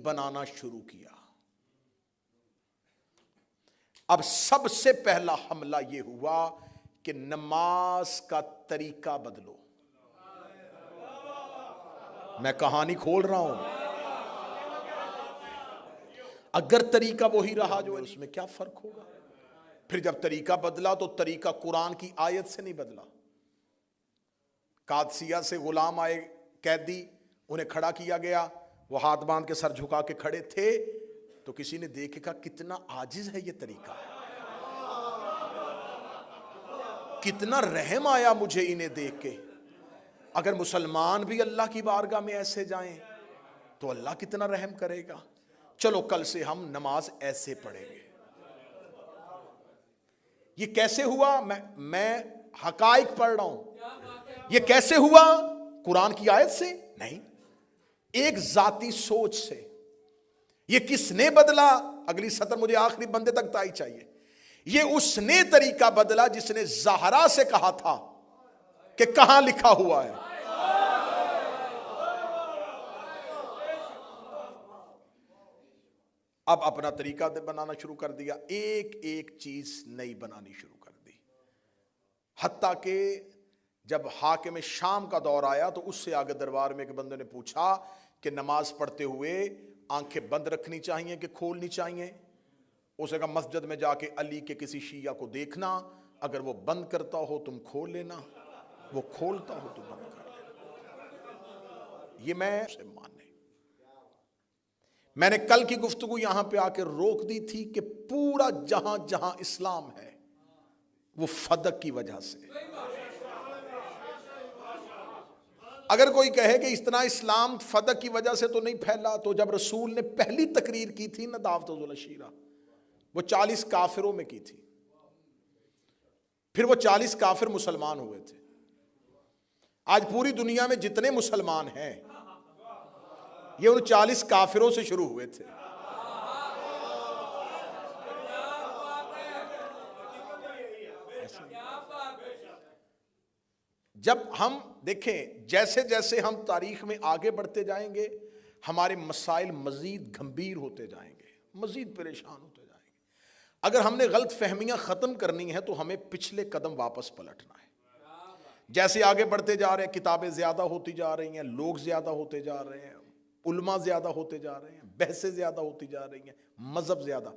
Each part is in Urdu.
بنانا شروع کیا۔ اب سب سے پہلا حملہ یہ ہوا کہ نماز کا طریقہ بدلو۔ میں کہانی کھول رہا ہوں، اگر طریقہ وہی رہا جو اس میں کیا فرق ہوگا؟ پھر جب طریقہ بدلا تو طریقہ قرآن کی آیت سے نہیں بدلا۔ قادسیہ سے غلام آئے قیدی، انہیں کھڑا کیا گیا، وہ ہاتھ باندھ کے سر جھکا کے کھڑے تھے، تو کسی نے دیکھ کے کہا کتنا عاجز ہے یہ طریقہ، کتنا رحم آیا مجھے انہیں دیکھ کے۔ اگر مسلمان بھی اللہ کی بارگاہ میں ایسے جائیں تو اللہ کتنا رحم کرے گا، چلو کل سے ہم نماز ایسے پڑھیں گے۔ یہ کیسے ہوا؟ میں حقائق پڑھ رہا ہوں۔ یہ کیسے ہوا؟ قرآن کی آیت سے نہیں، ایک ذاتی سوچ سے۔ یہ کس نے بدلا؟ اگلی سطر مجھے آخری بندے تک تائی چاہیے۔ یہ اس نے طریقہ بدلا جس نے زہرا سے کہا تھا کہ کہاں لکھا ہوا ہے۔ اب اپنا طریقہ بنانا شروع کر دیا، ایک ایک چیز نئی بنانی شروع کر دی، حتیٰ کہ جب حاکم شام کا دور آیا تو اس سے آگے دربار میں ایک بندے نے پوچھا کہ نماز پڑھتے ہوئے آنکھیں بند رکھنی چاہیے کہ کھولنی چاہیے؟ اس نے کہا مسجد میں جا کے علی کے کسی شیعہ کو دیکھنا، اگر وہ بند کرتا ہو تم کھول لینا، وہ کھولتا ہو تو بند کر لینا۔ یہ میں نے کل کی گفتگو یہاں پہ آ کے روک دی تھی کہ پورا جہاں جہاں اسلام ہے وہ فدق کی وجہ سے۔ اگر کوئی کہے کہ اس طرح اسلام فدق کی وجہ سے تو نہیں پھیلا، تو جب رسول نے پہلی تقریر کی تھی نا دعوت العشیرہ، وہ 40 کافروں میں کی تھی، پھر وہ 40 کافر مسلمان ہوئے تھے۔ آج پوری دنیا میں جتنے مسلمان ہیں یہ ان 40 کافروں سے شروع ہوئے تھے۔ جب ہم دیکھیں جیسے جیسے ہم تاریخ میں آگے بڑھتے جائیں گے ہمارے مسائل مزید گھمبیر ہوتے جائیں گے، مزید پریشان ہوتے جائیں گے۔ اگر ہم نے غلط فہمیاں ختم کرنی ہے تو ہمیں پچھلے قدم واپس پلٹنا ہے۔ جیسے آگے بڑھتے جا رہے ہیں کتابیں زیادہ ہوتی جا رہی ہیں، لوگ زیادہ ہوتے جا رہے ہیں، علماء زیادہ ہوتے جا رہے ہیں، بحثیں زیادہ ہوتی جا رہی ہیں، مذہب زیادہ۔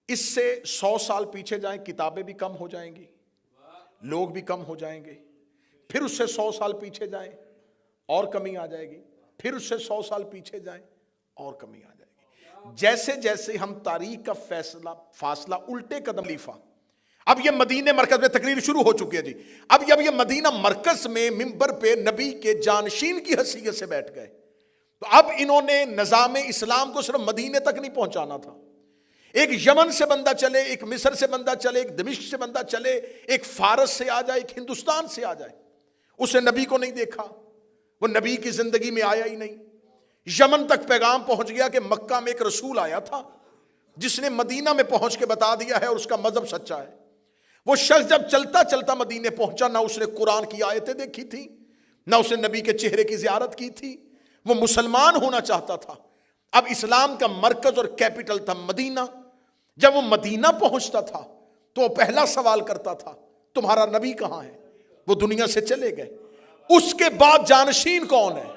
اس سے 100 سال پیچھے جائیں کتابیں بھی کم ہو جائیں گی، لوگ بھی کم ہو جائیں گے۔ پھر اس سے 100 سال پیچھے جائیں اور کمی آ جائے گی، پھر اس سے 100 سال پیچھے جائیں اور کمی آ جائے گی۔ جیسے جیسے ہم تاریخ کا فاصلہ الٹے قدم لیفہ، اب یہ مدینہ مرکز میں تقریر شروع ہو چکی ہے جی، اب یہ مدینہ مرکز میں منبر پہ نبی کے جانشین کی حیثیت سے بیٹھ گئے، تو اب انہوں نے نظام اسلام کو صرف مدینے تک نہیں پہنچانا تھا۔ ایک یمن سے بندہ چلے، ایک مصر سے بندہ چلے، ایک دمشق سے بندہ چلے، ایک فارس سے آ جائے، ایک ہندوستان سے آ جائے، اسے نبی کو نہیں دیکھا، وہ نبی کی زندگی میں آیا ہی نہیں۔ یمن تک پیغام پہنچ گیا کہ مکہ میں ایک رسول آیا تھا جس نے مدینہ میں پہنچ کے بتا دیا ہے اور اس کا مذہب سچا ہے۔ وہ شخص جب چلتا چلتا مدینے پہنچا، نہ اس نے قرآن کی آیتیں دیکھی تھی، نہ اس نے نبی کے چہرے کی زیارت کی تھی، وہ مسلمان ہونا چاہتا تھا۔ اب اسلام کا مرکز اور کیپٹل تھا مدینہ۔ جب وہ مدینہ پہنچتا تھا تو وہ پہلا سوال کرتا تھا تمہارا نبی کہاں ہے؟ وہ دنیا سے چلے گئے۔ اس کے بعد جانشین کون ہے؟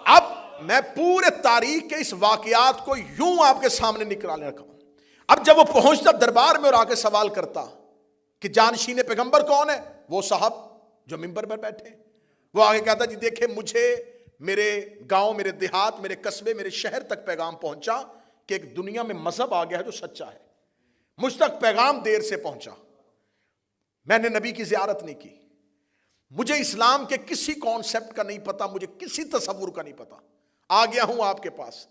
اب میں پورے تاریخ کے اس واقعات کو یوں آپ کے سامنے نکالنے رکھا ہوں۔ اب جب وہ پہنچتا دربار میں اور آ کے سوال کرتا کہ جانشین پیغمبر کون ہے، وہ صاحب جو منبر پر بیٹھے، وہ آگے کہتا جی دیکھیں مجھے میرے گاؤں، میرے دیہات، میرے قصبے، میرے شہر تک پیغام پہنچا کہ ایک دنیا میں مذہب آ گیا ہے جو سچا ہے۔ مجھ تک پیغام دیر سے پہنچا، میں نے نبی کی زیارت نہیں کی، مجھے اسلام کے کسی کانسیپٹ کا نہیں پتا، مجھے کسی تصور کا نہیں پتا، آ گیا ہوں آپ کے پاس،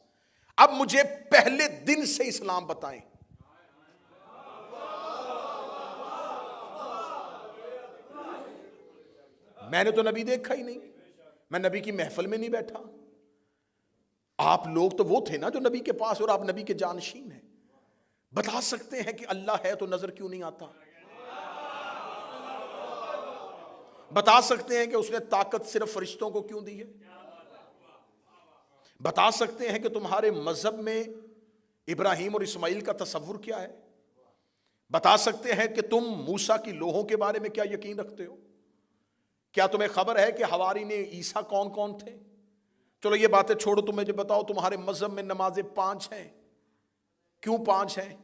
اب مجھے پہلے دن سے اسلام بتائیں۔ میں نے تو نبی دیکھا ہی نہیں، میں نبی کی محفل میں نہیں بیٹھا، آپ لوگ تو وہ تھے نا جو نبی کے پاس، اور آپ نبی کے جانشین ہیں، بتا سکتے ہیں کہ اللہ ہے تو نظر کیوں نہیں آتا؟ بتا سکتے ہیں کہ اس نے طاقت صرف فرشتوں کو کیوں دی ہے؟ بتا سکتے ہیں کہ تمہارے مذہب میں ابراہیم اور اسماعیل کا تصور کیا ہے؟ بتا سکتے ہیں کہ تم موسیٰ کی لوحوں کے بارے میں کیا یقین رکھتے ہو؟ کیا تمہیں خبر ہے کہ حواری نے عیسیٰ کون کون تھے؟ چلو یہ باتیں چھوڑو، تم مجھے بتاؤ تمہارے مذہب میں نمازیں 5 ہیں، کیوں 5 ہیں؟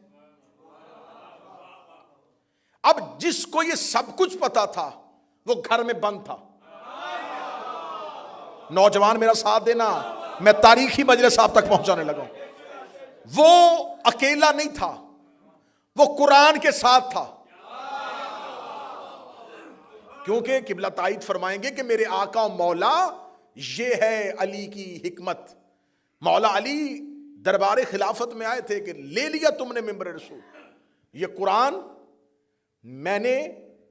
اب جس کو یہ سب کچھ پتا تھا وہ گھر میں بند تھا. نوجوان میرا ساتھ دینا، میں تاریخی مجلس آپ تک پہنچانے لگا ہوں. وہ اکیلا نہیں تھا، وہ قرآن کے ساتھ تھا. کیونکہ قبلہ تائید فرمائیں گے کہ میرے آقا و مولا یہ ہے علی کی حکمت. مولا علی دربار خلافت میں آئے تھے کہ لے لیا تم نے منبر رسول، یہ قرآن میں نے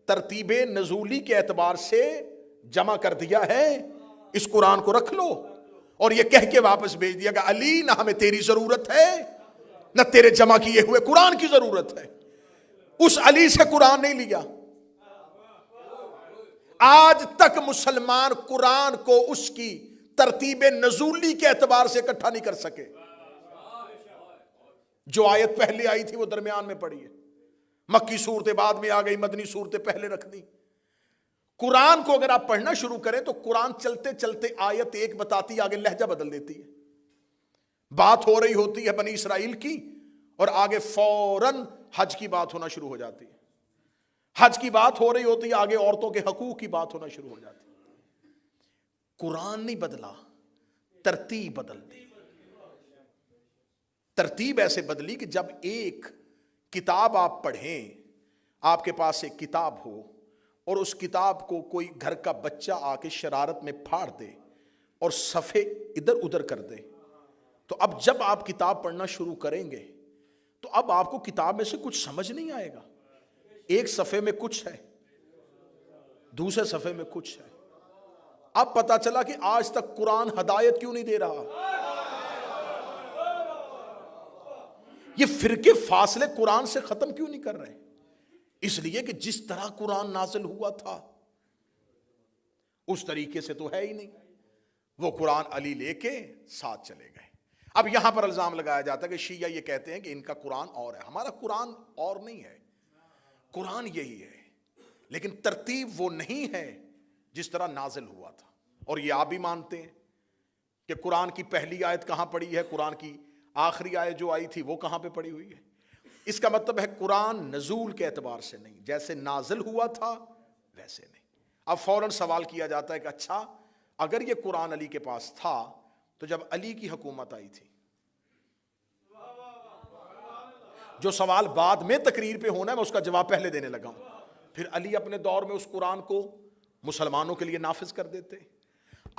ترتیب نزولی کے اعتبار سے جمع کر دیا ہے، اس قرآن کو رکھ لو. اور یہ کہہ کے واپس بھیج دیا کہ علی نہ ہمیں تیری ضرورت ہے نہ تیرے جمع کیے ہوئے قرآن کی ضرورت ہے. اس علی سے قرآن نہیں لیا. آج تک مسلمان قرآن کو اس کی ترتیب نزولی کے اعتبار سے اکٹھا نہیں کر سکے. جو آیت پہلے آئی تھی وہ درمیان میں پڑی ہے، مکی صورتیں بعد میں آ گئی، مدنی صورتیں پہلے رکھ دی. قرآن کو اگر آپ پڑھنا شروع کریں تو قرآن چلتے چلتے آیت ایک بتاتی آگے لہجہ بدل دیتی ہے. بات ہو رہی ہوتی ہے بنی اسرائیل کی اور آگے فوراً حج کی بات ہونا شروع ہو جاتی ہے. حج کی بات ہو رہی ہوتی ہے آگے عورتوں کے حقوق کی بات ہونا شروع ہو جاتی ہے. قرآن نہیں بدلا، ترتیب بدل دی. ترتیب ایسے بدلی کہ جب ایک کتاب آپ پڑھیں، آپ کے پاس ایک کتاب ہو اور اس کتاب کو کوئی گھر کا بچہ آ کے شرارت میں پھاڑ دے اور صفحے ادھر ادھر کر دے، تو اب جب آپ کتاب پڑھنا شروع کریں گے تو اب آپ کو کتاب میں سے کچھ سمجھ نہیں آئے گا. ایک صفحے میں کچھ ہے، دوسرے صفحے میں کچھ ہے. اب پتا چلا کہ آج تک قرآن ہدایت کیوں نہیں دے رہا. یہ فرقے فاصلے قرآن سے ختم کیوں نہیں کر رہے؟ اس لیے کہ جس طرح قرآن نازل ہوا تھا اس طریقے سے تو ہے ہی نہیں. وہ قرآن علی لے کے ساتھ چلے گئے. اب یہاں پر الزام لگایا جاتا ہے کہ شیعہ یہ کہتے ہیں کہ ان کا قرآن اور ہے. ہمارا قرآن اور نہیں ہے، قرآن یہی ہے، لیکن ترتیب وہ نہیں ہے جس طرح نازل ہوا تھا. اور یہ آپ بھی مانتے ہیں کہ قرآن کی پہلی آیت کہاں پڑی ہے، قرآن کی آخری آیت جو آئی تھی وہ کہاں پہ پڑی ہوئی ہے. اس کا مطلب ہے قرآن نزول کے اعتبار سے نہیں، جیسے نازل ہوا تھا ویسے نہیں. اب فوراً سوال کیا جاتا ہے کہ اچھا اگر یہ قرآن علی کے پاس تھا تو جب علی کی حکومت آئی تھی، جو سوال بعد میں تقریر پہ ہونا ہے میں اس کا جواب پہلے دینے لگا ہوں. پھر علی اپنے دور میں اس قرآن کو مسلمانوں کے لیے نافذ کر دیتے.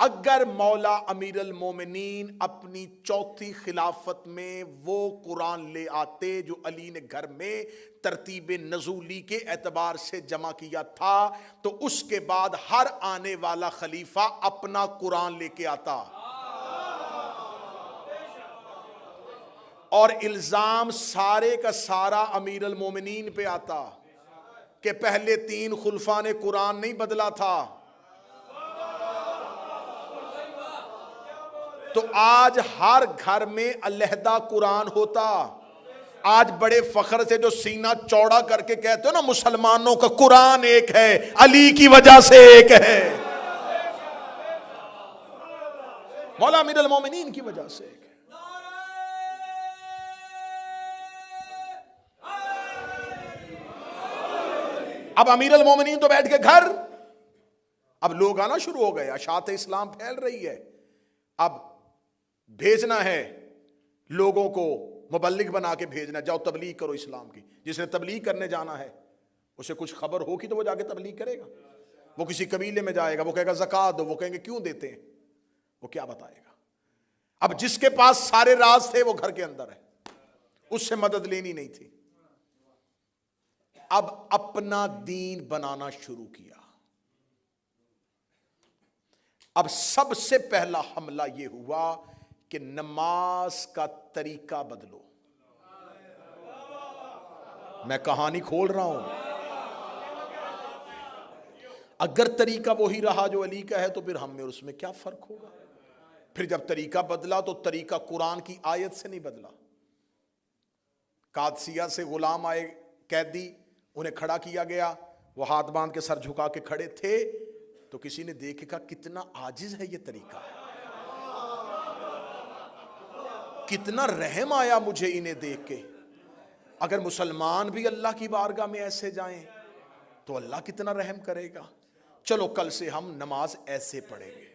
اگر مولا امیر المومنین اپنی چوتھی خلافت میں وہ قرآن لے آتے جو علی نے گھر میں ترتیب نزولی کے اعتبار سے جمع کیا تھا تو اس کے بعد ہر آنے والا خلیفہ اپنا قرآن لے کے آتا اور الزام سارے کا سارا امیر المومنین پہ آتا کہ پہلے 3 خلفاء نے قرآن نہیں بدلا تھا. تو آج ہر گھر میں علیحدہ قرآن ہوتا. آج بڑے فخر سے جو سینہ چوڑا کر کے کہتے ہو نا مسلمانوں کا قرآن ایک ہے، علی کی وجہ سے ایک ہے، مولا امیر المومنین کی وجہ سے ایک ہے. اب امیر المومنین تو بیٹھ کے گھر، اب لوگ آنا شروع ہو گئے، اشاعت اسلام پھیل رہی ہے. اب بھیجنا ہے لوگوں کو، مبلغ بنا کے بھیجنا، جاؤ تبلیغ کرو اسلام کی. جس نے تبلیغ کرنے جانا ہے اسے کچھ خبر ہوگی تو وہ جا کے تبلیغ کرے گا. وہ کسی قبیلے میں جائے گا، وہ کہے گا زکوٰۃ دو، وہ کہیں گے کیوں دیتے ہیں، وہ کیا بتائے گا. اب جس کے پاس سارے راز تھے وہ گھر کے اندر ہے، اس سے مدد لینی نہیں تھی. اب اپنا دین بنانا شروع کیا. اب سب سے پہلا حملہ یہ ہوا کہ نماز کا طریقہ بدلو. میں کہانی کھول رہا ہوں. اگر طریقہ وہی رہا جو علی کا ہے تو پھر ہم میں اور اس میں کیا فرق ہوگا. پھر جب طریقہ بدلا تو طریقہ قرآن کی آیت سے نہیں بدلا. قادسیہ سے غلام آئے قیدی, انہیں کھڑا کیا گیا, وہ ہاتھ باندھ کے سر جھکا کے کھڑے تھے, تو کسی نے دیکھ کہا کتنا عاجز ہے یہ طریقہ, کتنا رحم آیا مجھے انہیں دیکھ کے. اگر مسلمان بھی اللہ کی بارگاہ میں ایسے جائیں تو اللہ کتنا رحم کرے گا. چلو کل سے ہم نماز ایسے پڑھیں گے.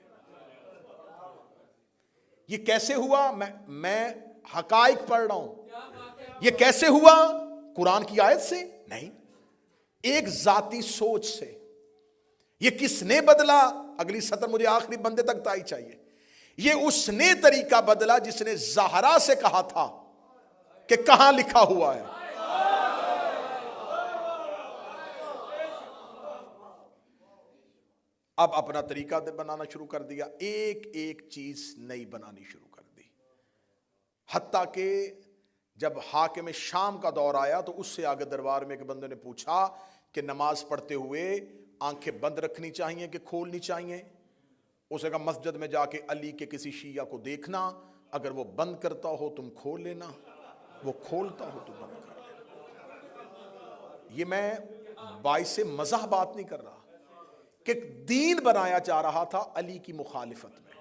یہ کیسے ہوا؟ میں حقائق پڑھ رہا ہوں. یہ کیسے ہوا؟ قرآن کی آیت سے نہیں, ایک ذاتی سوچ سے. یہ کس نے بدلا؟ اگلی سطر مجھے آخری بندے تک تائی چاہیے. یہ اس نے طریقہ بدلا جس نے زہرا سے کہا تھا کہ کہاں لکھا ہوا ہے. اب اپنا طریقہ بنانا شروع کر دیا, ایک ایک چیز نئی بنانی شروع کر دی. حتیٰ کہ جب حاکم شام کا دور آیا تو اس سے آگے دربار میں ایک بندے نے پوچھا کہ نماز پڑھتے ہوئے آنکھیں بند رکھنی چاہیے کہ کھولنی چاہیے؟ اس نے کہا مسجد میں جا کے علی کے کسی شیعہ کو دیکھنا, اگر وہ بند کرتا ہو تم کھول لینا, وہ کھولتا ہو تو بند کر لینا. یہ میں باعث مزاح بات نہیں کر رہا کہ دین بنایا جا رہا تھا علی کی مخالفت میں.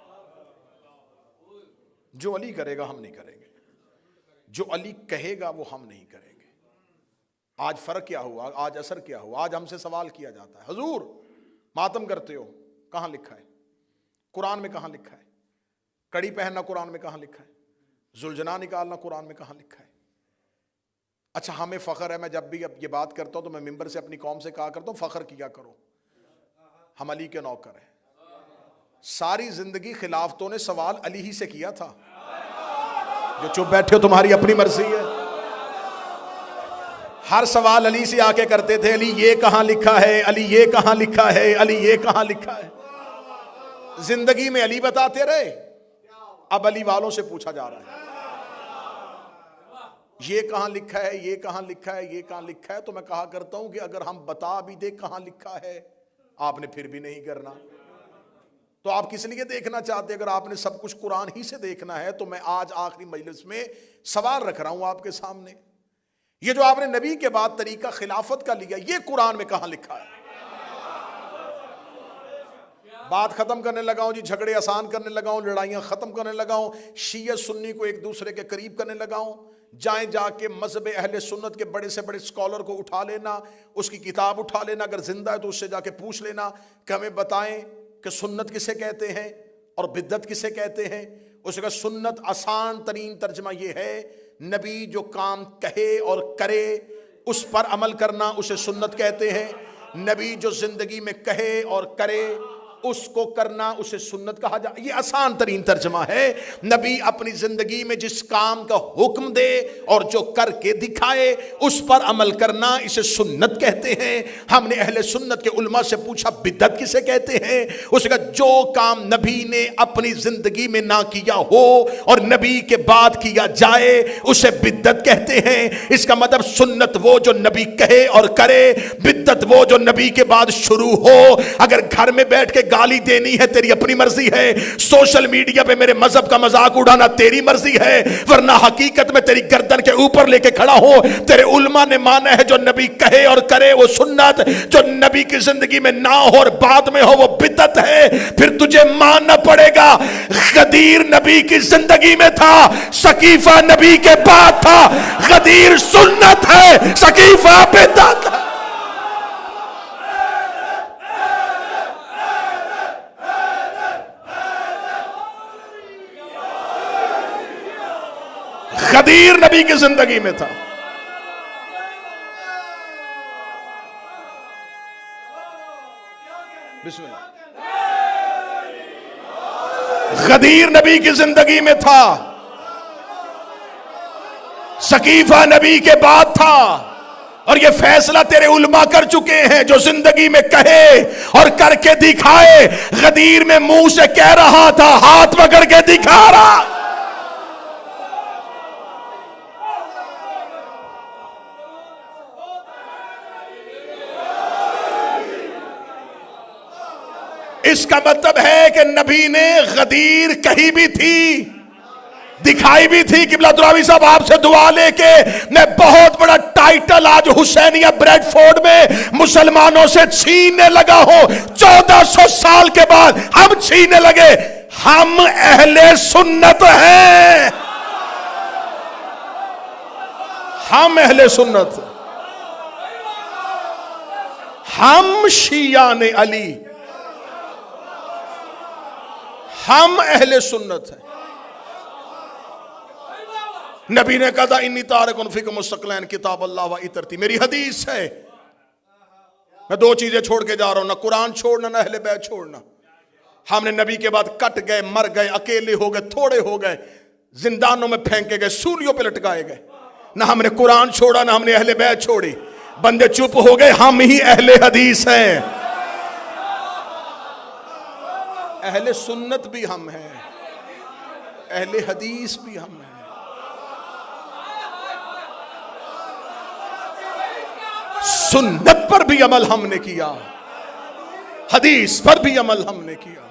جو علی کرے گا ہم نہیں کریں گے, جو علی کہے گا وہ ہم نہیں کریں گے. آج فرق کیا ہوا, آج اثر کیا ہوا؟ آج ہم سے سوال کیا جاتا ہے, حضور ماتم کرتے ہو, کہاں لکھا ہے؟ قرآن میں کہاں لکھا ہے؟ کڑی پہننا قرآن میں کہاں لکھا ہے؟ زلجنا نکالنا قرآن میں کہاں لکھا ہے؟ اچھا ہمیں فخر ہے, میں جب بھی اب یہ بات کرتا ہوں تو میں ممبر سے اپنی قوم سے کہا کرتا ہوں فخر کیا کرو, ہم علی کے نوکر ہیں. ساری زندگی خلافتوں نے سوال علی ہی سے کیا تھا. جو چپ بیٹھے ہو تمہاری اپنی مرضی ہے. ہر سوال علی سے آ کے کرتے تھے, علی یہ کہاں لکھا ہے, علی یہ کہاں لکھا ہے, علی یہ کہاں لکھا ہے. زندگی میں علی بتاتے رہے, اب علی والوں سے پوچھا جا رہا ہے یہ کہاں لکھا ہے, یہ کہاں لکھا ہے, یہ کہاں لکھا ہے. تو میں کہا کرتا ہوں کہ اگر ہم بتا بھی دیں کہاں لکھا ہے, آپ نے پھر بھی نہیں کرنا, تو آپ کس لیے دیکھنا چاہتے؟ اگر آپ نے سب کچھ قرآن ہی سے دیکھنا ہے تو میں آج آخری مجلس میں سوال رکھ رہا ہوں آپ کے سامنے, یہ جو آپ نے نبی کے بعد طریقہ خلافت کا لیا, یہ قرآن میں کہاں لکھا ہے؟ بات ختم کرنے لگا ہوں جی, جھگڑے آسان کرنے لگا ہوں, لڑائیاں ختم کرنے لگا ہوں, شیعہ سنی کو ایک دوسرے کے قریب کرنے لگا ہوں. جائیں جا کے مذہب اہل سنت کے بڑے سے بڑے اسکالر کو اٹھا لینا, اس کی کتاب اٹھا لینا, اگر زندہ ہے تو اس سے جا کے پوچھ لینا کہ ہمیں بتائیں کہ سنت کسے کہتے ہیں اور بدعت کسے کہتے ہیں. اس کا سنت آسان ترین ترجمہ یہ ہے, نبی جو کام کہے اور کرے اس پر عمل کرنا اسے سنت کہتے ہیں. نبی جو زندگی میں کہے اور کرے اس کو کرنا اسے سنت کہا جائے. یہ آسان ترین ترجمہ ہے. نبی اپنی زندگی میں جس کام کا حکم دے اور جو کر کے دکھائے اس پر عمل کرنا اسے سنت کہتے ہیں. ہم نے اہل سنت کے علماء سے پوچھا بدعت کسے کہتے ہیں؟ اس کا جو کام نبی نے اپنی زندگی میں نہ کیا ہو اور نبی کے بعد کیا جائے اسے بدعت کہتے ہیں. اس کا مطلب سنت وہ جو نبی کہے اور کرے, بدعت وہ جو نبی کے بعد شروع ہو. اگر گھر میں بیٹھ کے گالی دینی ہے تیری اپنی مرضی ہے, سوشل میڈیا پہ میرے مذہب کا مذاق اڑانا تیری مرضی ہے, ورنہ حقیقت میں تیری گردن کے اوپر لے کے کھڑا ہو. تیرے علماء نے مانا ہے جو نبی کہے اور کرے وہ سنت, جو نبی کی زندگی میں نہ ہو اور بعد میں ہو وہ بدعت ہے. پھر تجھے ماننا پڑے گا غدیر نبی کی زندگی میں تھا, سقیفہ نبی کے بعد تھا. غدیر سنت ہے, سقیفہ بدعت ہے. غدیر نبی کی زندگی میں تھا. بسم اللہ. غدیر نبی کی زندگی میں تھا, سقیفہ نبی کے بعد تھا. اور یہ فیصلہ تیرے علماء کر چکے ہیں, جو زندگی میں کہے اور کر کے دکھائے. غدیر میں منہ سے کہہ رہا تھا, ہاتھ پکڑ کے دکھا رہا. اس اس کا مطلب ہے کہ نبی نے غدیر کہی بھی تھی، دکھائی بھی تھی۔ قبلہ تراوی صاحب آپ سے دعا لے کے میں بہت بڑا ٹائٹل آج حسینیہ بریڈ فورڈ میں مسلمانوں سے چھیننے لگا ہوں، 1400 سال کے بعد ہم چھیننے لگے۔ ہم اہل سنت ہیں، ہم اہل سنت، ہم شیعان علی، ہم اہل سنت ہیں۔ نبی نے کہا تھا انی تارکن فیکم مستقلین کتاب اللہ و اطرتی، میری حدیث ہے، میں دو چیزیں چھوڑ کے جا رہا ہوں، نہ قرآن چھوڑنا نہ اہل بیت چھوڑنا۔ ہم نے نبی کے بعد کٹ گئے، مر گئے، اکیلے ہو گئے، تھوڑے ہو گئے، زندانوں میں پھینکے گئے، سولیوں پہ لٹکائے گئے، نہ ہم نے قرآن چھوڑا نہ ہم نے اہل بیت چھوڑی، بندے چپ ہو گئے۔ ہم ہی اہل حدیث ہیں، اہل سنت بھی ہم ہیں، اہل حدیث بھی ہم ہیں۔ سنت پر بھی عمل ہم نے کیا، حدیث پر بھی عمل ہم نے کیا۔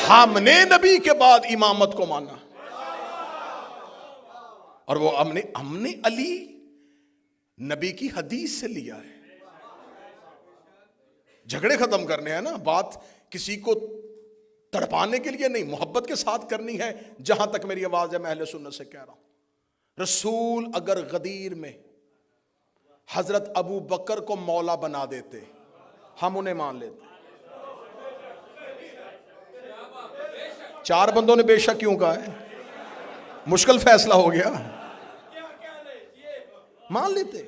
ہم نے نبی کے بعد امامت کو مانا، اور وہ ہم نے علی نبی کی حدیث سے لیا ہے۔ جھگڑے ختم کرنے ہیں نا، بات کسی کو تڑپانے کے لیے نہیں، محبت کے ساتھ کرنی ہے۔ جہاں تک میری آواز ہے میں اہل سنت سے کہہ رہا ہوں، رسول اگر غدیر میں حضرت ابو بکر کو مولا بنا دیتے ہم انہیں مان لیتے۔ 4 بندوں نے بے شک کیوں کہا ہے؟ مشکل فیصلہ ہو گیا، مان لیتے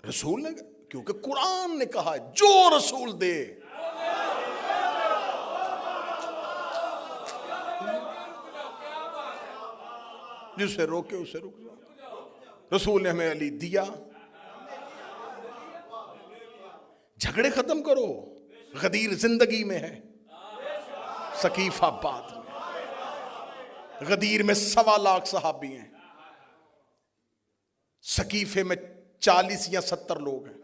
رسول نے، کیونکہ قرآن نے کہا ہے جو رسول دے۔ جسے روکے اسے رک جاؤ، رسول نے ہمیں علی دیا۔ جھگڑے ختم کرو، غدیر زندگی میں ہے، ثقیفہ بعد میں۔ غدیر میں 1.25 لاکھ صحابی ہیں، ثقیفے میں 40 یا 70 لوگ ہیں،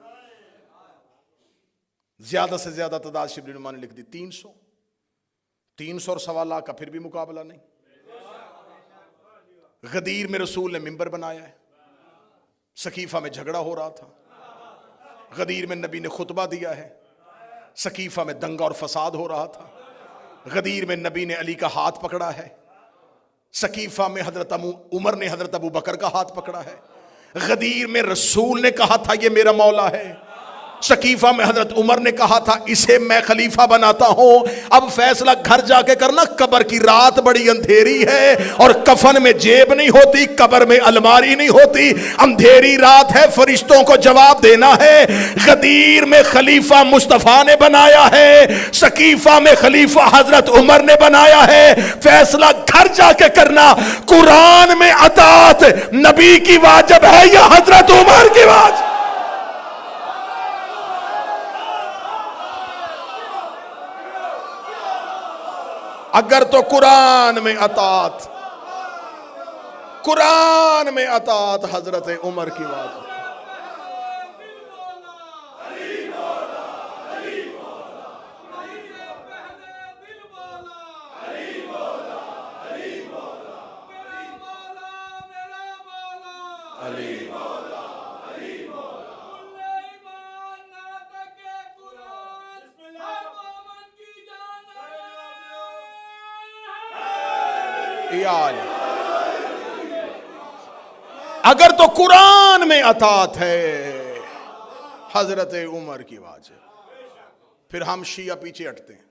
زیادہ سے زیادہ تعداد شبلی نما نے لکھ دی 300 اور 1.25 لاکھ کا پھر بھی مقابلہ نہیں۔ غدیر میں رسول نے منبر بنایا ہے، ثقیفہ میں جھگڑا ہو رہا تھا، غدیر میں نبی نے خطبہ دیا ہے، ثقیفہ میں دنگا اور فساد ہو رہا تھا، غدیر میں نبی نے علی کا ہاتھ پکڑا ہے، ثقیفہ میں حضرت عمر نے حضرت ابو بکر کا ہاتھ پکڑا ہے، غدیر میں رسول نے کہا تھا یہ میرا مولا ہے، ثقیفہ میں حضرت عمر نے کہا تھا اسے میں خلیفہ بناتا ہوں۔ اب فیصلہ گھر جا کے کرنا، قبر کی رات بڑی اندھیری ہے اور کفن میں جیب نہیں ہوتی، قبر میں الماری نہیں ہوتی، اندھیری رات ہے، فرشتوں کو جواب دینا ہے۔ غدیر میں خلیفہ مصطفیٰ نے بنایا ہے، ثقیفہ میں خلیفہ حضرت عمر نے بنایا ہے، فیصلہ گھر جا کے کرنا۔ قرآن میں اطاعت نبی کی واجب ہے یا حضرت عمر کی واجب؟ اگر تو قرآن میں اطاعت حضرت عمر کی واجب۔ اگر تو قرآن میں اطاعت ہے حضرت عمر کی واجب، پھر ہم شیعہ پیچھے ہٹتے ہیں۔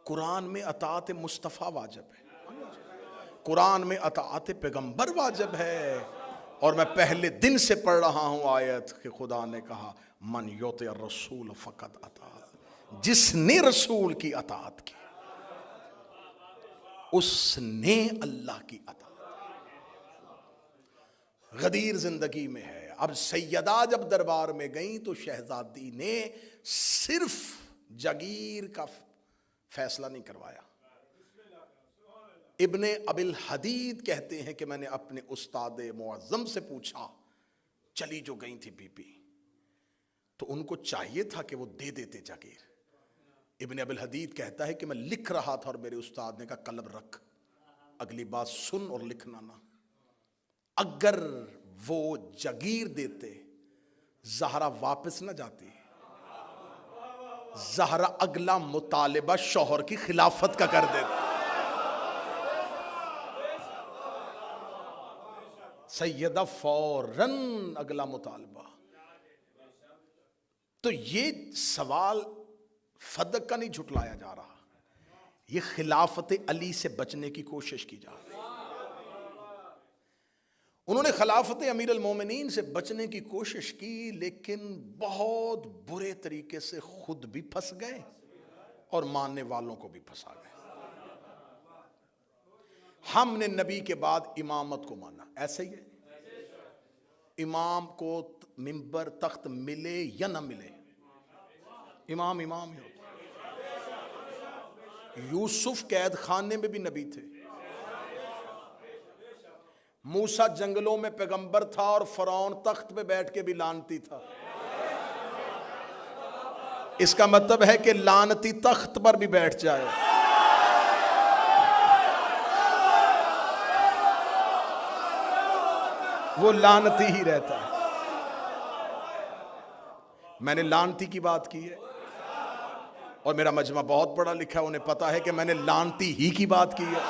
قرآن میں اطاعت مصطفیٰ واجب ہے، قرآن میں اطاعت پیغمبر واجب ہے، اور میں پہلے دن سے پڑھ رہا ہوں آیت کہ خدا نے کہا من یطع الرسول فقط اطاع، جس نے رسول کی اطاعت کی اس نے اللہ کی اطاعت۔ غدیر زندگی میں ہے۔ اب سیدہ جب دربار میں گئیں تو شہزادی نے صرف جگیر کا فیصلہ نہیں کروایا، ابن ابی الحدید کہتے ہیں کہ میں نے اپنے استاد معظم سے پوچھا، چلی جو گئی تھی بی بی، تو ان کو چاہیے تھا کہ وہ دے دیتے جاگیر۔ ابن ابی الحدید کہتا ہے کہ میں لکھ رہا تھا اور میرے استاد نے کہا قلم رکھ، اگلی بات سن اور لکھنا نہ۔ اگر وہ جاگیر دیتے زہرا واپس نہ جاتی، زہرا اگلا مطالبہ شوہر کی خلافت کا کر دیتی، سیدہ فوراً اگلا مطالبہ۔ تو یہ سوال فدق کا نہیں جھٹلایا جا رہا، یہ خلافت علی سے بچنے کی کوشش کی جا رہی ہے۔ انہوں نے خلافت امیر المومنین سے بچنے کی کوشش کی، لیکن بہت برے طریقے سے خود بھی پھنس گئے اور ماننے والوں کو بھی پھنسا گئے۔ ہم نے نبی کے بعد امامت کو مانا، ایسے ہی ہے، امام کو منبر تخت ملے یا نہ ملے، امام امام ہی ہوتا۔ یوسف قید خانے میں بھی نبی تھے، موسیٰ جنگلوں میں پیغمبر تھا، اور فرعون تخت پہ بیٹھ کے بھی لعنتی تھا۔ اس کا مطلب ہے کہ لعنتی تخت پر بھی بیٹھ جائے وہ لعنتی ہی رہتا ہے۔ میں نے لعنتی کی بات کی ہے، اور میرا مجمع بہت پڑھا لکھا ہے، انہیں پتا ہے کہ میں نے لعنتی ہی کی بات کی ہے۔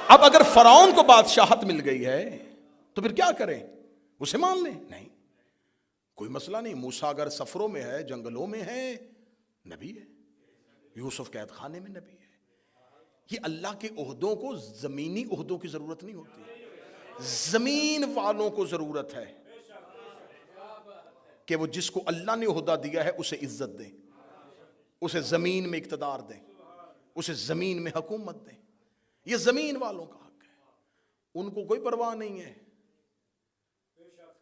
اب اگر فرعون کو بادشاہت مل گئی ہے تو پھر کیا کریں؟ اسے مان لیں؟ نہیں، کوئی مسئلہ نہیں۔ موسیٰ اگر سفروں میں ہے، جنگلوں میں ہے، نبی ہے۔ یوسف قید خانے میں نبی ہے۔ یہ اللہ کے عہدوں کو زمینی عہدوں کی ضرورت نہیں ہوتی، زمین والوں کو ضرورت ہے کہ وہ جس کو اللہ نے عہدہ دیا ہے اسے عزت دیں، اسے زمین میں اقتدار دیں، اسے زمین میں حکومت دیں۔ یہ زمین والوں کا حق ہے، ان کو کوئی پرواہ نہیں ہے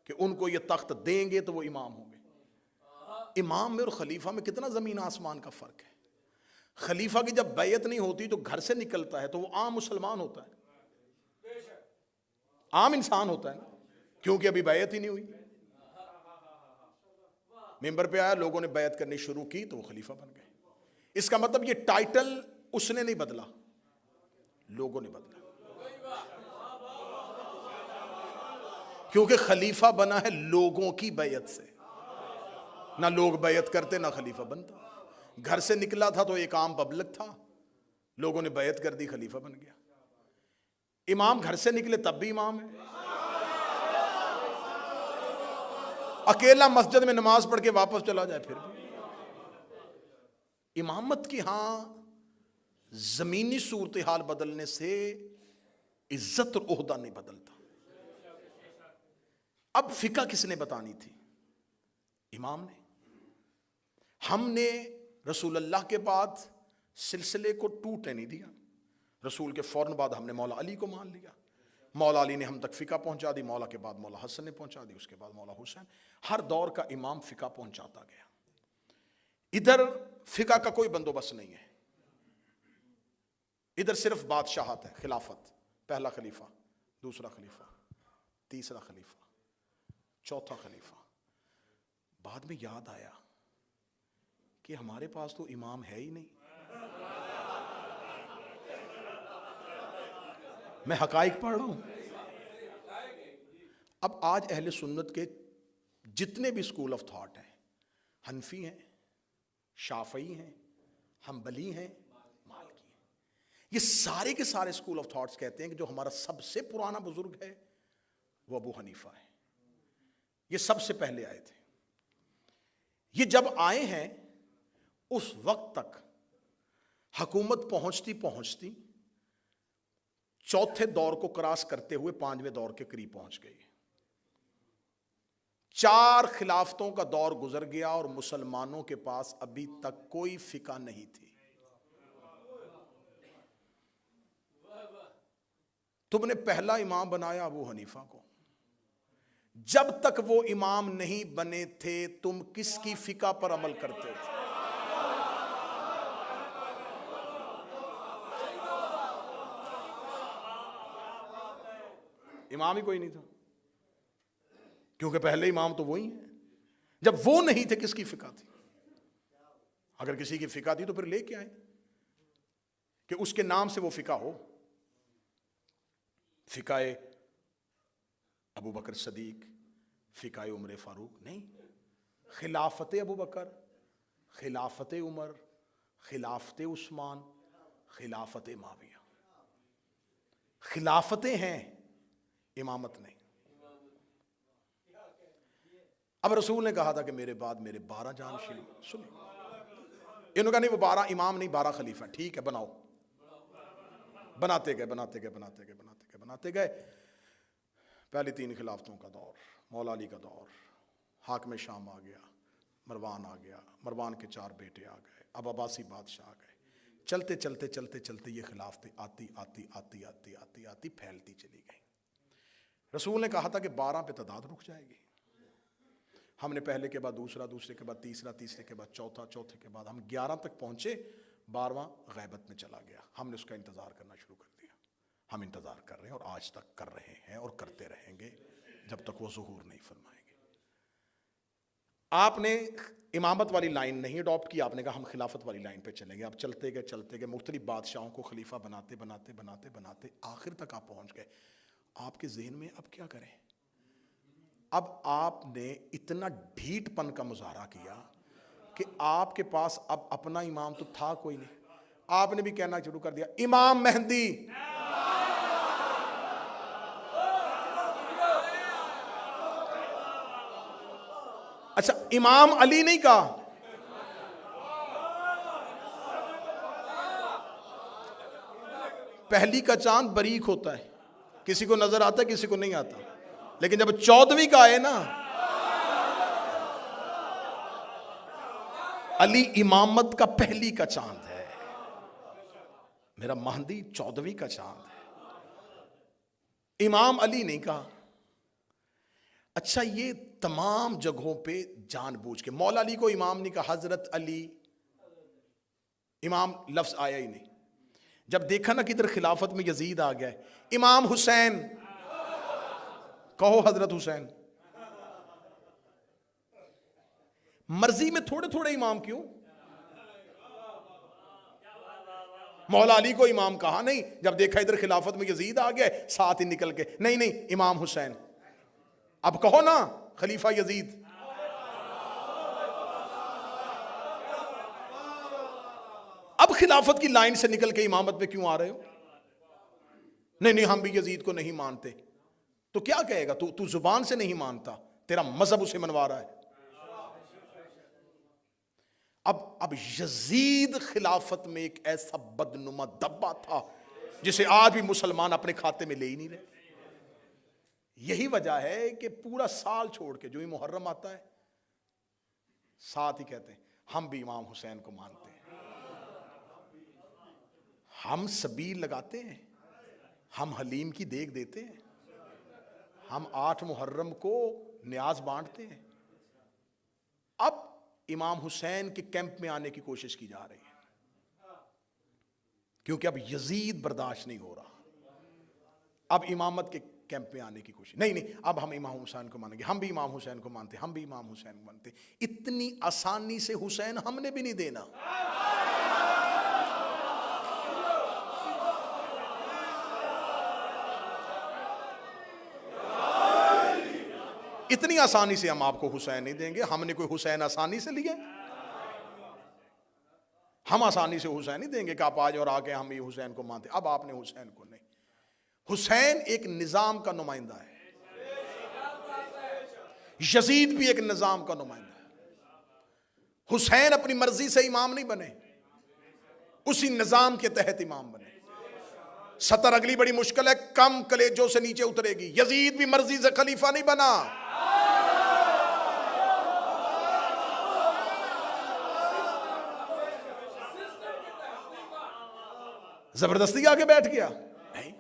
کہ ان کو یہ تخت دیں گے تو وہ امام ہوں گے۔ امام میں اور خلیفہ میں کتنا زمین آسمان کا فرق ہے۔ خلیفہ کی جب بیعت نہیں ہوتی تو گھر سے نکلتا ہے تو وہ عام مسلمان ہوتا ہے، عام انسان ہوتا ہے نا، کیونکہ ابھی بیعت ہی نہیں ہوئی۔ ممبر پہ آیا، لوگوں نے بیعت کرنی شروع کی تو وہ خلیفہ بن گئے۔ اس کا مطلب یہ ٹائٹل اس نے نہیں بدلا، لوگوں نے بدلا، کیونکہ خلیفہ بنا ہے لوگوں کی بیعت سے، نہ لوگ بیعت کرتے نہ خلیفہ بنتا۔ گھر سے نکلا تھا تو ایک عام پبلک تھا، لوگوں نے بیعت کر دی، خلیفہ بن گیا۔ امام گھر سے نکلے تب بھی امام ہے، اکیلا مسجد میں نماز پڑھ کے واپس چلا جائے پھر بھی امامت کی۔ ہاں، زمینی صورتحال بدلنے سے عزت اور عہدہ نہیں بدلتا۔ اب فقہ کس نے بتانی تھی؟ امام نے۔ ہم نے رسول اللہ کے بعد سلسلے کو ٹوٹنے نہیں دیا، رسول کے فوراً بعد ہم نے مولا علی کو مان لیا، مولا علی نے ہم تک فقہ پہنچا دی، مولا کے بعد مولا حسن نے پہنچا دی، اس کے بعد مولا حسین۔ ہر دور کا امام فقہ پہنچاتا گیا۔ ادھر فقہ کا کوئی بندوبست نہیں ہے، ادھر صرف بادشاہت ہے، خلافت، پہلا خلیفہ، دوسرا خلیفہ، تیسرا خلیفہ، چوتھا خلیفہ۔ بعد میں یاد آیا کہ ہمارے پاس تو امام ہے ہی نہیں۔ میں حقائق پڑھ رہا ہوں۔ اب آج اہل سنت کے جتنے بھی اسکول آف تھاٹ ہیں، حنفی ہیں، شافعی ہیں، حنبلی ہیں، مالکی ہیں، یہ سارے کے سارے اسکول آف تھاٹس کہتے ہیں کہ جو ہمارا سب سے پرانا بزرگ ہے وہ ابو حنیفہ ہے، یہ سب سے پہلے آئے تھے۔ یہ جب آئے ہیں اس وقت تک حکومت پہنچتی پہنچتی چوتھے دور کو کراس کرتے ہوئے پانچویں دور کے قریب پہنچ گئی۔ 4 خلافتوں کا دور گزر گیا اور مسلمانوں کے پاس ابھی تک کوئی فقہ نہیں تھی۔ تم نے پہلا امام بنایا ابو حنیفہ کو، جب تک وہ امام نہیں بنے تھے تم کس کی فقہ پر عمل کرتے تھے؟ امام ہی کوئی نہیں تھا، کیونکہ پہلے امام تو وہی ہیں۔ جب وہ نہیں تھے کس کی فقہ تھی؟ اگر کسی کی فقہ تھی تو پھر لے کے آئیں کہ اس کے نام سے وہ فقہ ہو۔ فقہ ابو بکر صدیق، فقہ عمر فاروق نہیں، خلافت ابو بکر، خلافت عمر، خلافت عثمان، خلافت معاویہ، خلافتیں ہیں، امامت نہیں۔ اب رسول نے کہا تھا کہ میرے بعد میرے 12 جانشین، سنیں انہوں نے کہا نہیں وہ 12 امام نہیں 12 خلیفہ، ٹھیک ہے بناؤ، بناتے گئے۔ پہلی 3 خلافتوں کا دور، مولا علی کا دور، حاکم شام آ گیا، مروان آ گیا، مروان کے 4 بیٹے آ گئے، اب عباسی بادشاہ آ گئے، چلتے یہ خلافتیں آتی پھیلتی چلی گئی۔ رسول نے کہا تھا کہ 12 پہ تعداد رک جائے گی۔ ہم نے پہلے کے بعد دوسرا، دوسرے کے بعد تیسرا، تیسرے کے بعد چوتھا، چوتھے کے بعد ہم 11 تک پہنچے، 12واں غیبت میں چلا گیا۔ ہم نے اس کا انتظار کرنا شروع کر دیا۔ ہم انتظار کر رہے ہیں اور آج تک کر رہے ہیں اور کرتے رہیں گے جب تک وہ ظہور نہیں فرمائیں گے۔ آپ نے امامت والی لائن نہیں اڈاپٹ کی، آپ نے کہا ہم خلافت والی لائن پہ چلیں گے۔ اب چلتے گئے مختلف بادشاہوں کو خلیفہ بناتے آخر تک آپ پہنچ گئے۔ آپ کے ذہن میں اب کیا کریں؟ اب آپ نے اتنا ڈھیٹ پن کا مظاہرہ کیا کہ آپ کے پاس اب اپنا امام تو تھا کوئی نہیں، آپ نے بھی کہنا شروع کر دیا امام مہدی۔ اچھا امام علی نہیں کہا؟ پہلی کا چاند باریک ہوتا ہے، کسی کو نظر آتا ہے کسی کو نہیں آتا، لیکن جب 14ویں کا آئے نا، علی امامت کا پہلی کا چاند ہے، میرا مہدی 14ویں کا چاند ہے، امام علی نہیں کہا۔ اچھا یہ تمام جگہوں پہ جان بوجھ کے مولا علی کو امام نہیں کہا، حضرت علی، امام لفظ آیا ہی نہیں۔ جب دیکھا نا کہ ادھر خلافت میں یزید آ گیا ہے، امام حسین کہو، حضرت حسین۔ مرضی میں تھوڑے تھوڑے امام کیوں؟ مولا علی کو امام کہا نہیں، جب دیکھا ادھر خلافت میں یزید آ گیا ساتھ ہی نکل کے نہیں امام حسین۔ اب کہو نا خلیفہ یزید۔ اب خلافت کی لائن سے نکل کے امامت پہ کیوں آ رہے ہو؟ نہیں ہم بھی یزید کو نہیں مانتے، تو کیا کہے گا؟ تو زبان سے نہیں مانتا، تیرا مذہب اسے منوا رہا ہے۔ اب یزید خلافت میں ایک ایسا بدنما دبا تھا جسے آج بھی مسلمان اپنے کھاتے میں لے ہی نہیں رہے۔ یہی وجہ ہے کہ پورا سال چھوڑ کے جو ہی محرم آتا ہے ساتھ ہی کہتے ہیں ہم بھی امام حسین کو مانتے ہیں، ہم سبیل لگاتے ہیں، ہم حلیم کی دیگ دیتے ہیں، ہم 8 محرم کو نیاز بانٹتے ہیں۔ اب امام حسین کے کیمپ میں آنے کی کوشش کی جا رہی ہے کیونکہ اب یزید برداشت نہیں ہو رہا، اب امامت کے کیمپ میں آنے کی کوشش نہیں اب ہم امام حسین کو مانیں گے، ہم بھی امام حسین کو مانتے، ہم بھی امام حسین کو مانتے۔ اتنی آسانی سے حسین ہم نے بھی نہیں دینا۔ اتنی آسانی سے ہم آپ کو حسین نہیں دیں گے۔ ہم نے کوئی حسین آسانی سے لیے؟ ہم آسانی سے حسین نہیں دیں گے کہ آپ آج اور آگے ہم یہ حسین کو مانتے۔ اب آپ نے حسین کو نہیں۔ حسین ایک نظام کا نمائندہ ہے، یزید بھی ایک نظام کا نمائندہ ہے۔ حسین اپنی مرضی سے امام نہیں بنے، اسی نظام کے تحت امام بنے۔ سطر اگلی بڑی مشکل ہے، کم کلیجوں سے نیچے اترے گی۔ یزید بھی مرضی سے خلیفہ نہیں بنا، زبردستی آگے بیٹھ گیا نہیں۔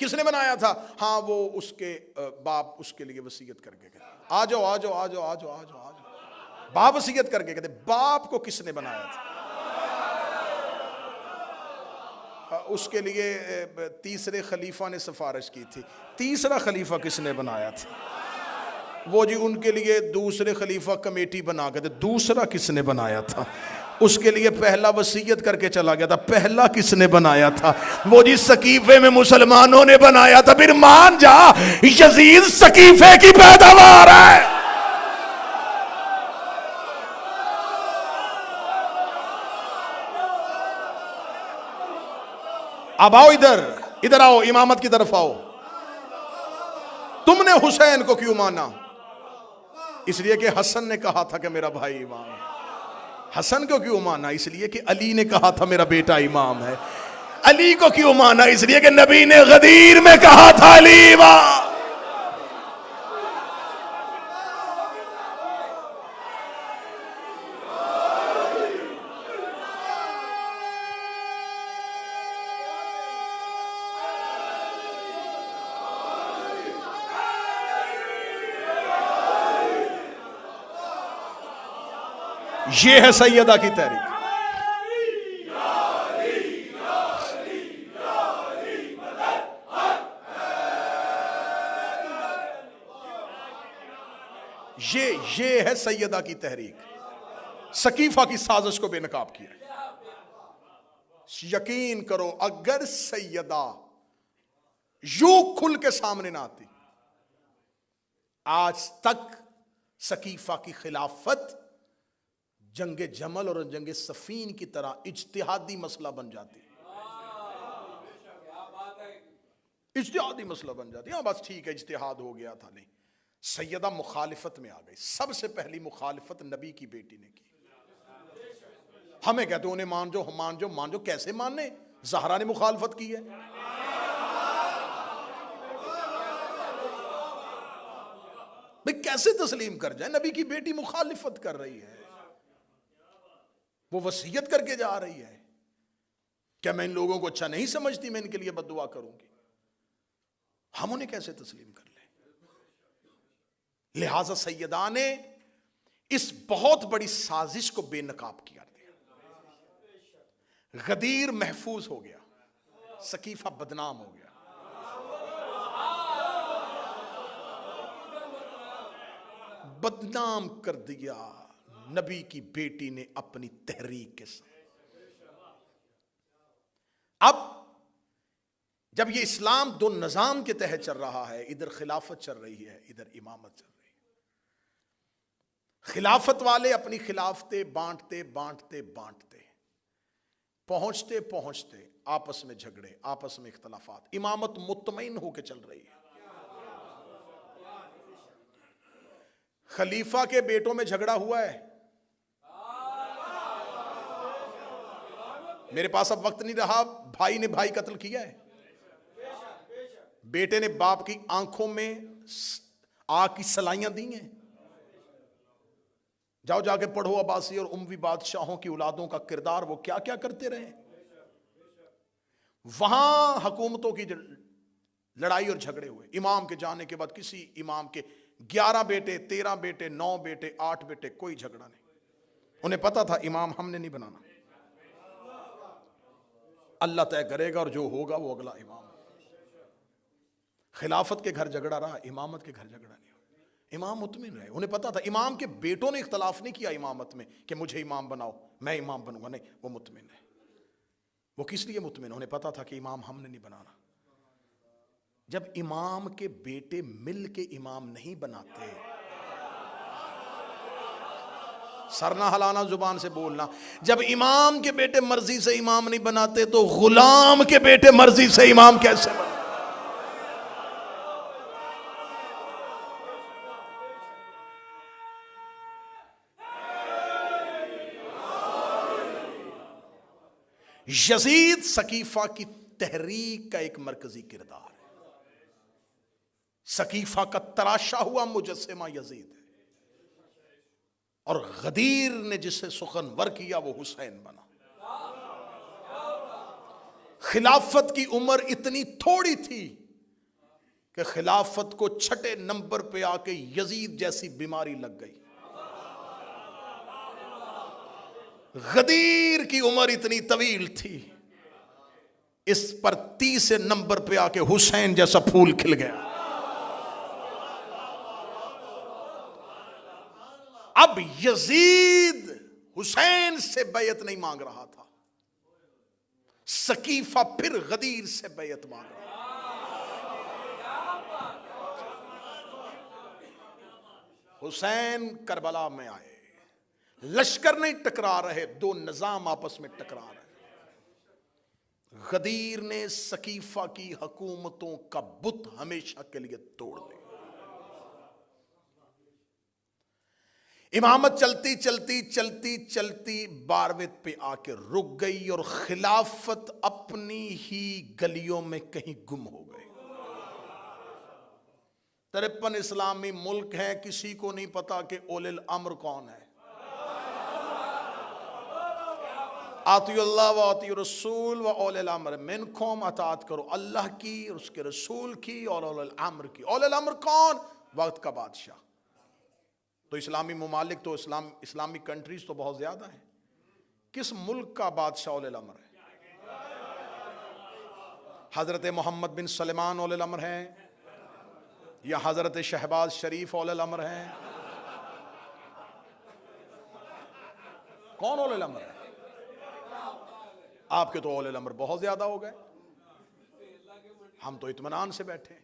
کس نے بنایا تھا؟ ہاں وہ اس کے باپ اس کے لیے وصیت کر کے گئے، آ جاؤ آ جاؤ آ جاؤ آ جاؤ آ جاؤ آ جاؤ، باپ وصیت کر کے کہتے باپ کو کس نے بنایا تھا؟ اس کے لیے تیسرے خلیفہ نے سفارش کی تھی، تیسرا خلیفہ کس نے بنایا تھا؟ وہ جی ان کے لیے دوسرے خلیفہ کمیٹی بنا کے تھے، دوسرا کس نے بنایا تھا؟ اس کے لیے پہلا وصیت کر کے چلا گیا تھا، پہلا کس نے بنایا تھا؟ وہ جی سقیفے میں مسلمانوں نے بنایا تھا۔ پھر مان جا یزید سقیفے کی پیداوار ہے۔ اب آؤ ادھر آؤ، امامت کی طرف آؤ۔ تم نے حسین کو کیوں مانا؟ اس لیے کہ حسن نے کہا تھا کہ میرا بھائی امام ہے۔ حسن کو کیوں مانا؟ اس لیے کہ علی نے کہا تھا میرا بیٹا امام ہے۔ علی کو کیوں مانا؟ اس لیے کہ نبی نے غدیر میں کہا تھا علی امام۔ یہ ہے سیدہ کی تحریک۔ یہ ہے سیدہ کی تحریک۔ سقیفہ کی سازش کو بے نقاب کیا۔ یقین کرو اگر سیدہ یوں کھل کے سامنے نہ آتی، آج تک سقیفہ کی خلافت جنگ جمل اور جنگ صفین کی طرح اجتہادی مسئلہ بن جاتی، اجتہادی مسئلہ بن جاتی۔ ہاں بس ٹھیک ہے اجتہاد ہو گیا تھا، نہیں، سیدہ مخالفت میں آ گئی۔ سب سے پہلی مخالفت نبی کی بیٹی نے کی۔ ہمیں کہتے ہیں انہیں مان جو، مان جو، مان جو، کیسے ماننے؟ زہرا نے مخالفت کی ہے۔ بھئی کیسے تسلیم کر جائے؟ نبی کی بیٹی مخالفت کر رہی ہے، وہ وصیت کر کے جا رہی ہے۔ کیا میں ان لوگوں کو اچھا نہیں سمجھتی؟ میں ان کے لیے بد دعا کروں گی؟ ہم انہیں کیسے تسلیم کر لیں؟ لہٰذا سیدہ نے اس بہت بڑی سازش کو بے نقاب کیا دیا۔ غدیر محفوظ ہو گیا، سقیفہ بدنام ہو گیا۔ بدنام کر دیا نبی کی بیٹی نے اپنی تحریک کے ساتھ۔ اب جب یہ اسلام دو نظام کے تحت چل رہا ہے، ادھر خلافت چل رہی ہے، ادھر امامت چل رہی ہے۔ خلافت والے اپنی خلافتیں بانٹتے بانٹتے بانٹتے پہنچتے پہنچتے آپس میں جھگڑے، آپس میں اختلافات۔ امامت مطمئن ہو کے چل رہی ہے۔ خلیفہ کے بیٹوں میں جھگڑا ہوا ہے۔ میرے پاس اب وقت نہیں رہا، بھائی نے بھائی قتل کیا ہے، بیٹے نے باپ کی آنکھوں میں آگ کی سلائیاں دی ہیں۔ جاؤ جا کے پڑھو عباسی اور اموی بادشاہوں کی اولادوں کا کردار، وہ کیا کیا کرتے رہے۔ وہاں حکومتوں کی لڑائی اور جھگڑے ہوئے۔ امام کے جانے کے بعد کسی امام کے 11 بیٹے، 13 بیٹے، 9 بیٹے، 8 بیٹے، کوئی جھگڑا نہیں۔ انہیں پتا تھا امام ہم نے نہیں بنانا، اللہ طے کرے گا اور جو ہوگا وہ اگلا امام۔ خلافت کے گھر جھگڑا رہا، امامت کے گھر جھگڑا نہیں ہوا۔ امام مطمئن رہے، انہیں پتا تھا۔ امام کے بیٹوں نے اختلاف نہیں کیا امامت میں کہ مجھے امام بناؤ، میں امام بنوں گا، نہیں، وہ مطمئن ہے۔ وہ کس لیے مطمئن؟ انہیں پتا تھا کہ امام ہم نے نہیں بنانا۔ جب امام کے بیٹے مل کے امام نہیں بناتے، سر نہ ہلانا، زبان سے بولنا، جب امام کے بیٹے مرضی سے امام نہیں بناتے تو غلام کے بیٹے مرضی سے امام کیسے بناتے؟ یزید سقیفہ کی تحریک کا ایک مرکزی کردار ہے۔ سقیفہ کا تراشا ہوا مجسمہ یزید ہے، اور غدیر نے جسے سخنور کیا وہ حسین بنا۔ خلافت کی عمر اتنی تھوڑی تھی کہ خلافت کو چھٹے نمبر پہ آ کے یزید جیسی بیماری لگ گئی. غدیر کی عمر اتنی طویل تھی، اس پر 30 نمبر پہ آ کے حسین جیسا پھول کھل گیا. اب یزید حسین سے بیعت نہیں مانگ رہا تھا، سقیفہ پھر غدیر سے بیعت مانگ رہا. حسین کربلا میں آئے، لشکر نہیں ٹکرا رہے، دو نظام آپس میں ٹکرا رہے. غدیر نے سقیفہ کی حکومتوں کا بت ہمیشہ کے لیے توڑ دیا. امامت چلتی چلتی چلتی چلتی 12ویں پہ آ کے رک گئی اور خلافت اپنی ہی گلیوں میں کہیں گم ہو گئی. 53 اسلامی ملک ہیں، کسی کو نہیں پتا کہ اولی الامر کون ہے. آتی اللہ و آتی رسول و اولی الامر منکم، اطاعت کرو اللہ کی اور اس کے رسول کی اور اولی الامر کی. اولی الامر کون؟ وقت کا بادشاہ. تو اسلامی ممالک تو اسلامی کنٹریز تو بہت زیادہ ہیں. کس ملک کا بادشاہ اولی الامر ہے؟ حضرت محمد بن سلمان اولی الامر ہیں یا حضرت شہباز شریف اولی الامر ہیں؟ کون اولی الامر ہے؟ آپ کے تو اولی الامر بہت زیادہ ہو گئے، ہم تو اطمینان سے بیٹھے.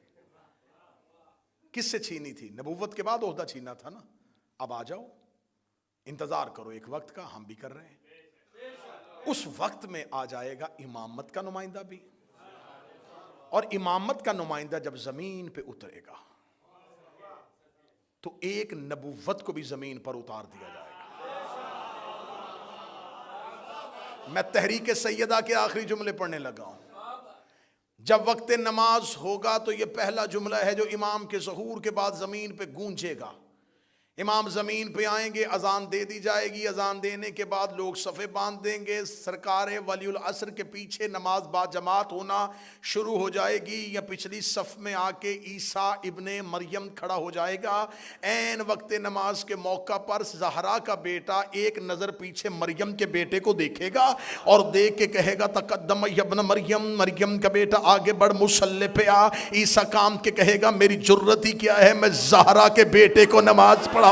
کس سے چھینی تھی؟ نبوت کے بعد عہدہ چھینا تھا نا. اب آ جاؤ، انتظار کرو ایک وقت کا، ہم بھی کر رہے ہیں. اس وقت میں آ جائے گا امامت کا نمائندہ بھی، اور امامت کا نمائندہ جب زمین پہ اترے گا تو ایک نبوت کو بھی زمین پر اتار دیا جائے گا. میں تحریک سیدہ کے آخری جملے پڑھنے لگا ہوں. جب وقت نماز ہوگا تو یہ پہلا جملہ ہے جو امام کے ظہور کے بعد زمین پہ گونجے گا. امام زمین پہ آئیں گے، اذان دے دی جائے گی. اذان دینے کے بعد لوگ صفے باندھ دیں گے. سرکار ولی العصر کے پیچھے نماز با جماعت ہونا شروع ہو جائے گی، یا پچھلی صف میں آ کے عیسیٰ ابن مریم کھڑا ہو جائے گا. عین وقت نماز کے موقع پر زہرا کا بیٹا ایک نظر پیچھے مریم کے بیٹے کو دیکھے گا اور دیکھ کے کہے گا تقدم ابن مریم. مریم کا بیٹا آگے بڑھ، مصلی پہ آ. عیسیٰ کام کے کہے گا میری جرت ہی کیا ہے، میں زہرا کے بیٹے کو نماز پڑھا،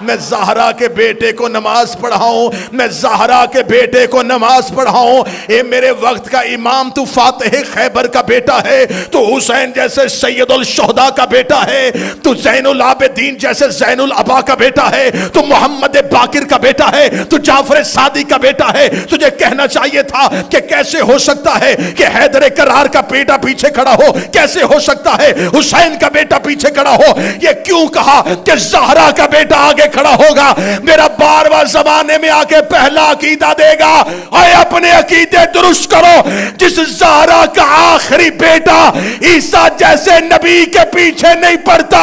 میں زہرا کے بیٹے کو نماز پڑھاؤں، میں زہرا کے بیٹے کو نماز پڑھاؤں. اے میرے وقت کا امام، تو فاتح خیبر کا بیٹا ہے، تو حسین جیسے سید الشہداء کا بیٹا ہے، تو زین العابدین جیسے زین العبا کا بیٹا ہے، تو محمد باقر کا بیٹا ہے، تو جعفر صادق کا بیٹا ہے. تجھے کہنا چاہیے تھا کہ کیسے ہو سکتا ہے کہ حیدر کرار کا بیٹا پیچھے کھڑا ہو، کیسے ہو سکتا ہے حسین کا بیٹا پیچھے کھڑا ہو. یہ کیوں کہا کہ زہرا کا بیٹا آگے کھڑا ہوگا؟ میرا 12واں زمانے میں آگے پہلا عقیدہ دے گا. اے اپنے عقیدے درست کرو. جس زہرا کا آخری بیٹا عیسیٰ جیسے نبی کے پیچھے نہیں پڑتا،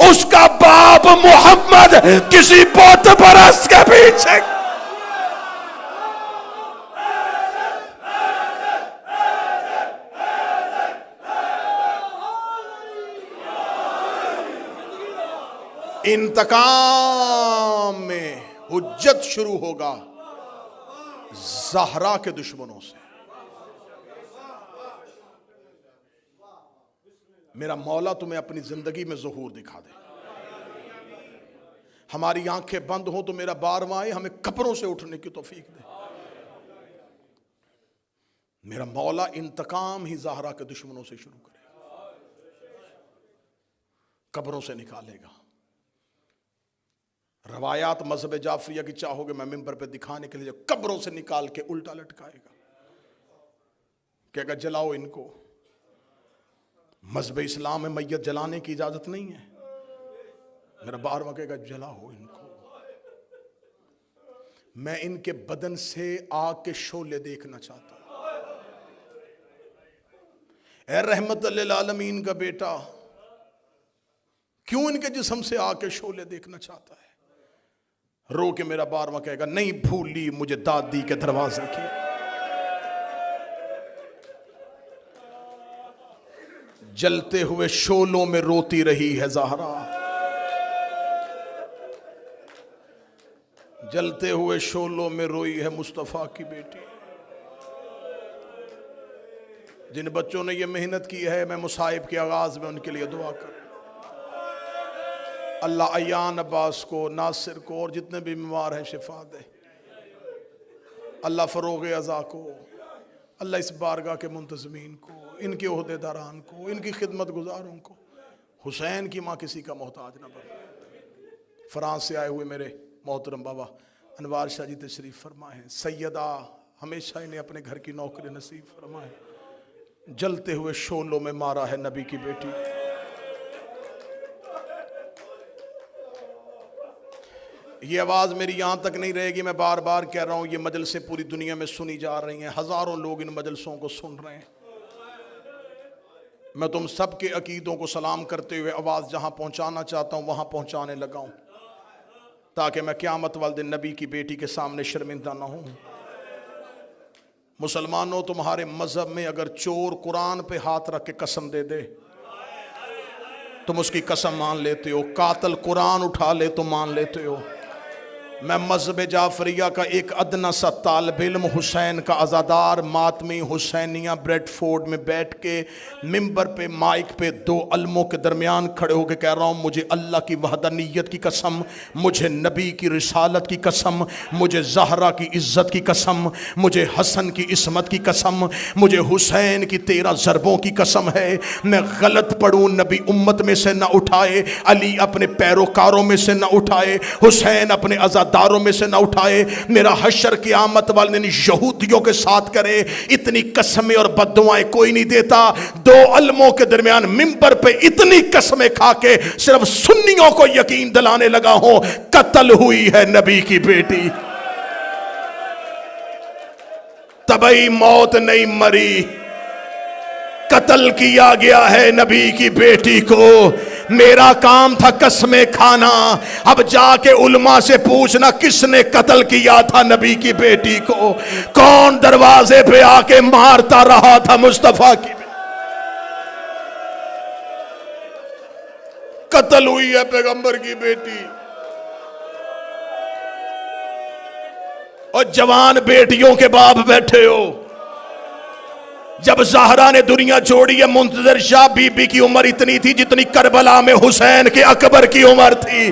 اس کا باپ محمد کسی بت پرست کے پیچھے. انتقام میں حجت شروع ہوگا زہرا کے دشمنوں سے. میرا مولا تمہیں اپنی زندگی میں ظہور دکھا دے. ہماری آنکھیں بند ہوں تو میرا 12واں آئے، ہمیں قبروں سے اٹھنے کی توفیق دے. میرا مولا انتقام ہی زہرا کے دشمنوں سے شروع کرے، قبروں سے نکالے گا. روایات مذہب جعفریہ کی چاہو گے میں ممبر پہ دکھانے کے لیے، قبروں سے نکال کے الٹا لٹکائے گا، کہے گا جلاؤ ان کو. مذہب اسلام میں میت جلانے کی اجازت نہیں ہے. میرا 12واں کہے گا جلاؤ ان کو. میں ان کے بدن سے آگ کے شعلے دیکھنا چاہتا ہوں. اے رحمت للعالمین کا بیٹا، کیوں ان کے جسم سے آگ کے شعلے دیکھنا چاہتا ہے؟ رو کے میرا 12واں کہے گا نہیں بھولی مجھے دادی کے دروازے کی. جلتے ہوئے شعلوں میں روتی رہی ہے زہرا، جلتے ہوئے شعلوں میں روئی ہے مصطفیٰ کی بیٹی۔ جن بچوں نے یہ محنت کی ہے، میں مصائب کے آغاز میں ان کے لیے دعا کروں، اللہ ایان عباس کو، ناصر کو اور جتنے بھی بیمار ہیں شفا دے، اللہ فروغ عزا کو، اللہ اس بارگاہ کے منتظمین کو، ان کے عہدے داران کو، ان کی خدمت گزاروں کو، حسین کی ماں کسی کا محتاج نہ بنے۔ فرانس سے آئے ہوئے میرے محترم بابا انوار شاہ جی تشریف فرمائے ہیں، سیدہ ہمیشہ انہیں اپنے گھر کی نوکری نصیب فرمائے، جلتے ہوئے شعلوں میں مارا ہے نبی کی بیٹی۔ یہ آواز میری یہاں تک نہیں رہے گی، میں بار بار کہہ رہا ہوں، یہ مجلسیں پوری دنیا میں سنی جا رہی ہیں، ہزاروں لوگ ان مجلسوں کو سن رہے ہیں۔ میں تم سب کے عقیدوں کو سلام کرتے ہوئے آواز جہاں پہنچانا چاہتا ہوں وہاں پہنچانے لگا ہوں، تاکہ میں قیامت والے دن نبی کی بیٹی کے سامنے شرمندہ نہ ہوں۔ مسلمانوں، تمہارے مذہب میں اگر چور قرآن پہ ہاتھ رکھ کے قسم دے دے تم اس کی قسم مان لیتے ہو، قاتل قرآن اٹھا لے تو مان لیتے ہو۔ میں مذہب جعفریہ کا ایک ادنا سا طالب علم، حسین کا عزادار، ماتمی حسینیہ بریڈ فورڈ میں بیٹھ کے ممبر پہ مائک پہ دو علموں کے درمیان کھڑے ہو کے کہہ رہا ہوں، مجھے اللہ کی وحدانیت کی قسم، مجھے نبی کی رسالت کی قسم، مجھے زہرا کی عزت کی قسم، مجھے حسن کی عصمت کی قسم، مجھے حسین کی 13 ضربوں کی قسم ہے، میں غلط پڑھوں نبی امت میں سے نہ اٹھائے، علی اپنے پیروکاروں میں سے نہ اٹھائے، حسین اپنے داروں میں سے نہ اٹھائے، میرا حشر قیامت والے دن یہودیوں کے ساتھ کرے۔ اتنی قسمیں اور بددعائیں کوئی نہیں دیتا۔ دو علموں کے درمیان ممبر پہ اتنی قسمیں کھا کے صرف سنیوں کو یقین دلانے لگا ہوں، قتل ہوئی ہے نبی کی بیٹی، طبعی موت نہیں مری، قتل کیا گیا ہے نبی کی بیٹی کو۔ میرا کام تھا قسمیں کھانا، اب جا کے علماء سے پوچھنا کس نے قتل کیا تھا نبی کی بیٹی کو، کون دروازے پہ آ کے مارتا رہا تھا مصطفیٰ کی بیٹی۔ قتل ہوئی ہے پیغمبر کی بیٹی، اور جوان بیٹیوں کے باپ بیٹھے ہو۔ جب زہرا نے دنیا چھوڑی ہے، منتظر شاہ بی بی کی عمر اتنی تھی جتنی کربلا میں حسین کے اکبر کی عمر تھی۔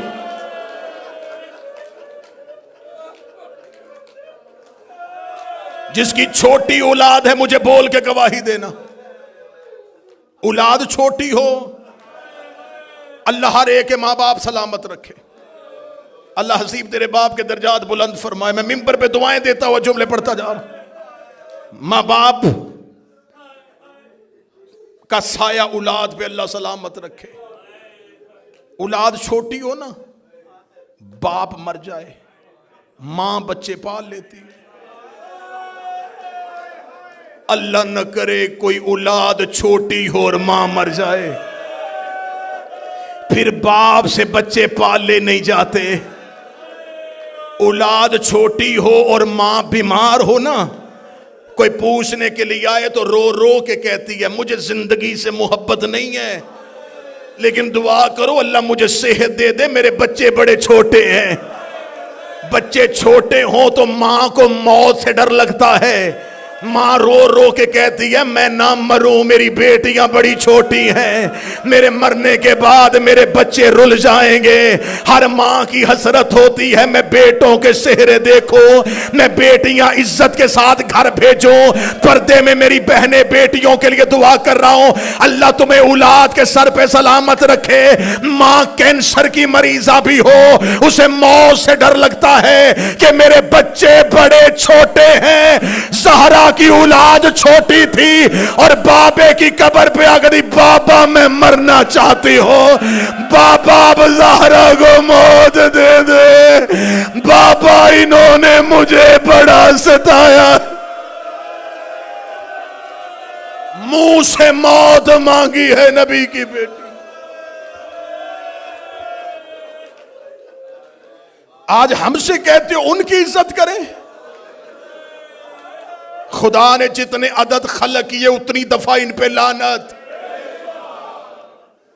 جس کی چھوٹی اولاد ہے مجھے بول کے گواہی دینا، اولاد چھوٹی ہو، اللہ ہر ایک کے ماں باپ سلامت رکھے، اللہ حسیب تیرے باپ کے درجات بلند فرمائے۔ میں ممبر پہ دعائیں دیتا ہوا جملے پڑھتا جا رہا، ماں باپ کا سایہ اولاد پہ اللہ سلامت رکھے۔ اولاد چھوٹی ہو نا، باپ مر جائے، ماں بچے پال لیتی ہے، اللہ نہ کرے کوئی اولاد چھوٹی ہو اور ماں مر جائے، پھر باپ سے بچے پالے نہیں جاتے۔ اولاد چھوٹی ہو اور ماں بیمار ہو نا، کوئی پوچھنے کے لیے آئے تو رو رو کے کہتی ہے مجھے زندگی سے محبت نہیں ہے، لیکن دعا کرو اللہ مجھے صحت دے دے، میرے بچے بڑے چھوٹے ہیں۔ بچے چھوٹے ہوں تو ماں کو موت سے ڈر لگتا ہے، ماں رو رو کے کہتی ہے میں نہ مروں، میری بیٹیاں بڑی چھوٹی ہیں، میرے مرنے کے بعد میرے بچے رل جائیں گے۔ ہر ماں کی حسرت ہوتی ہے میں بیٹوں کے چہرے دیکھوں، میں بیٹیاں عزت کے ساتھ گھر بھیجوں۔ پردے میں میری بہنیں بیٹیوں کے لیے دعا کر رہا ہوں، اللہ تمہیں اولاد کے سر پہ سلامت رکھے۔ ماں کینسر کی مریضہ بھی ہو، اسے موت سے ڈر لگتا ہے کہ میرے بچے بڑے چھوٹے ہیں۔ زہرا کی اولاد چھوٹی تھی اور بابے کی قبر پہ آگے بابا میں مرنا چاہتی ہوں، بابا اب زہرا کو موت دے دے، بابا انہوں نے مجھے بڑا ستایا۔ منہ سے موت مانگی ہے نبی کی بیٹی۔ آج ہم سے کہتے ہو ان کی عزت کریں، خدا نے جتنے عدد خلق کیے اتنی دفعہ ان پہ لعنت۔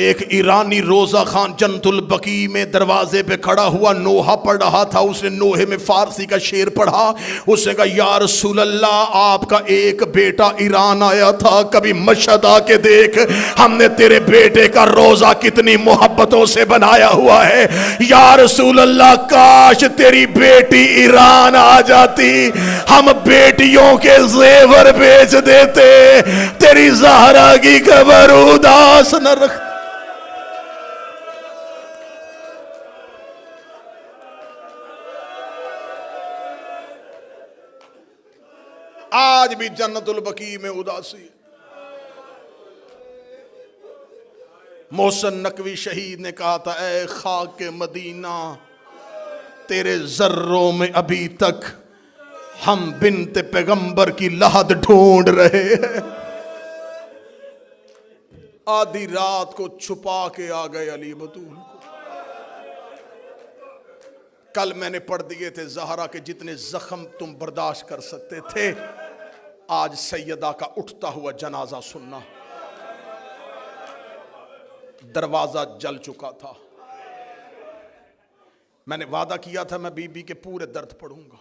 ایک ایرانی روزہ خان جنت البقیع میں دروازے پہ کھڑا ہوا، نوحہ پڑھ رہا تھا، اس نے نوحے میں فارسی کا شعر پڑھا، اس نے کہا یا رسول اللہ آپ کا ایک بیٹا ایران آیا تھا، کبھی مشہد آ کے دیکھ، ہم نے تیرے بیٹے کا روزہ کتنی محبتوں سے بنایا ہوا ہے، یا رسول اللہ کاش تیری بیٹی ایران آ جاتی، ہم بیٹیوں کے زیور بیچ دیتے، تیری زہرا کی قبر اداس نہ رکھ۔ آج بھی جنت البقیع میں اداسی ہے۔ محسن نقوی شہید نے کہا تھا اے خاک مدینہ تیرے ذروں میں ابھی تک ہم بنت پیغمبر کی لحد ڈھونڈ رہے ہیں۔ آدھی رات کو چھپا کے آ گئے علی بطول کو۔ کل میں نے پڑھ دیے تھے زہرا کے جتنے زخم تم برداشت کر سکتے تھے، آج سیدہ کا اٹھتا ہوا جنازہ سننا۔ دروازہ جل چکا تھا، میں نے وعدہ کیا تھا میں بی بی کے پورے درد پڑھوں گا،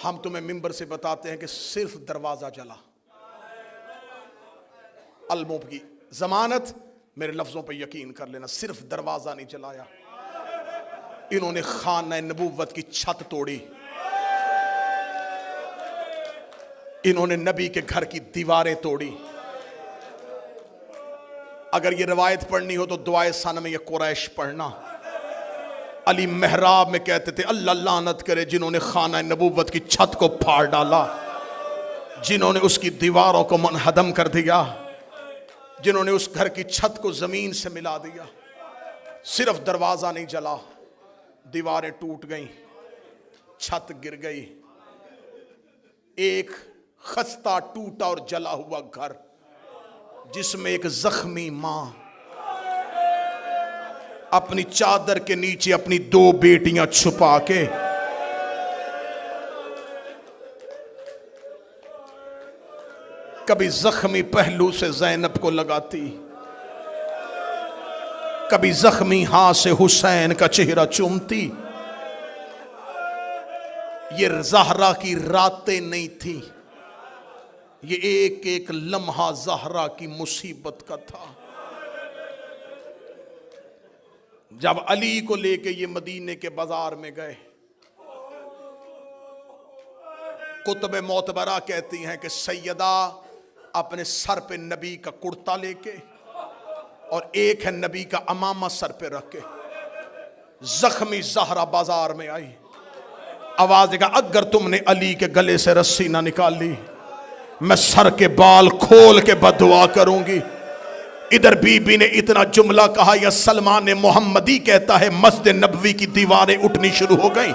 ہم تمہیں ممبر سے بتاتے ہیں کہ صرف دروازہ جلا۔ الموب کی ضمانت، میرے لفظوں پہ یقین کر لینا، صرف دروازہ نہیں جلایا، انہوں نے خانہ نبوت کی چھت توڑی، انہوں نے نبی کے گھر کی دیواریں توڑی۔ اگر یہ روایت پڑھنی ہو تو دعائے ثنا میں یہ قریش پڑھنا۔ علی محراب میں کہتے تھے اللہ لعنت کرے جنہوں نے خانہ نبوت کی چھت کو پھاڑ ڈالا، جنہوں نے اس کی دیواروں کو منہدم کر دیا، جنہوں نے اس گھر کی چھت کو زمین سے ملا دیا۔ صرف دروازہ نہیں جلا، دیواریں ٹوٹ گئیں، چھت گر گئی، ایک خستہ ٹوٹا اور جلا ہوا گھر جس میں ایک زخمی ماں اپنی چادر کے نیچے اپنی دو بیٹیاں چھپا کے کبھی زخمی پہلو سے زینب کو لگاتی، کبھی زخمی ہاتھ سے حسین کا چہرہ چومتی۔ یہ زہرا کی راتیں نہیں تھی، یہ ایک ایک لمحہ زہرا کی مصیبت کا تھا۔ جب علی کو لے کے یہ مدینے کے بازار میں گئے، کتب معتبرہ کہتی ہیں کہ سیدہ اپنے سر پہ نبی کا کرتا لے کے اور ایک ہے نبی کا امامہ سر پہ رکھ کے زخمی زہرا بازار میں آئی، آواز دے گا اگر تم نے علی کے گلے سے رسی نہ نکال لی میں سر کے بال کھول کے بددعا کروں گی۔ ادھر بی بی نے اتنا جملہ کہا، یا سلمان محمدی کہتا ہے مسجد نبوی کی دیواریں اٹھنی شروع ہو گئیں،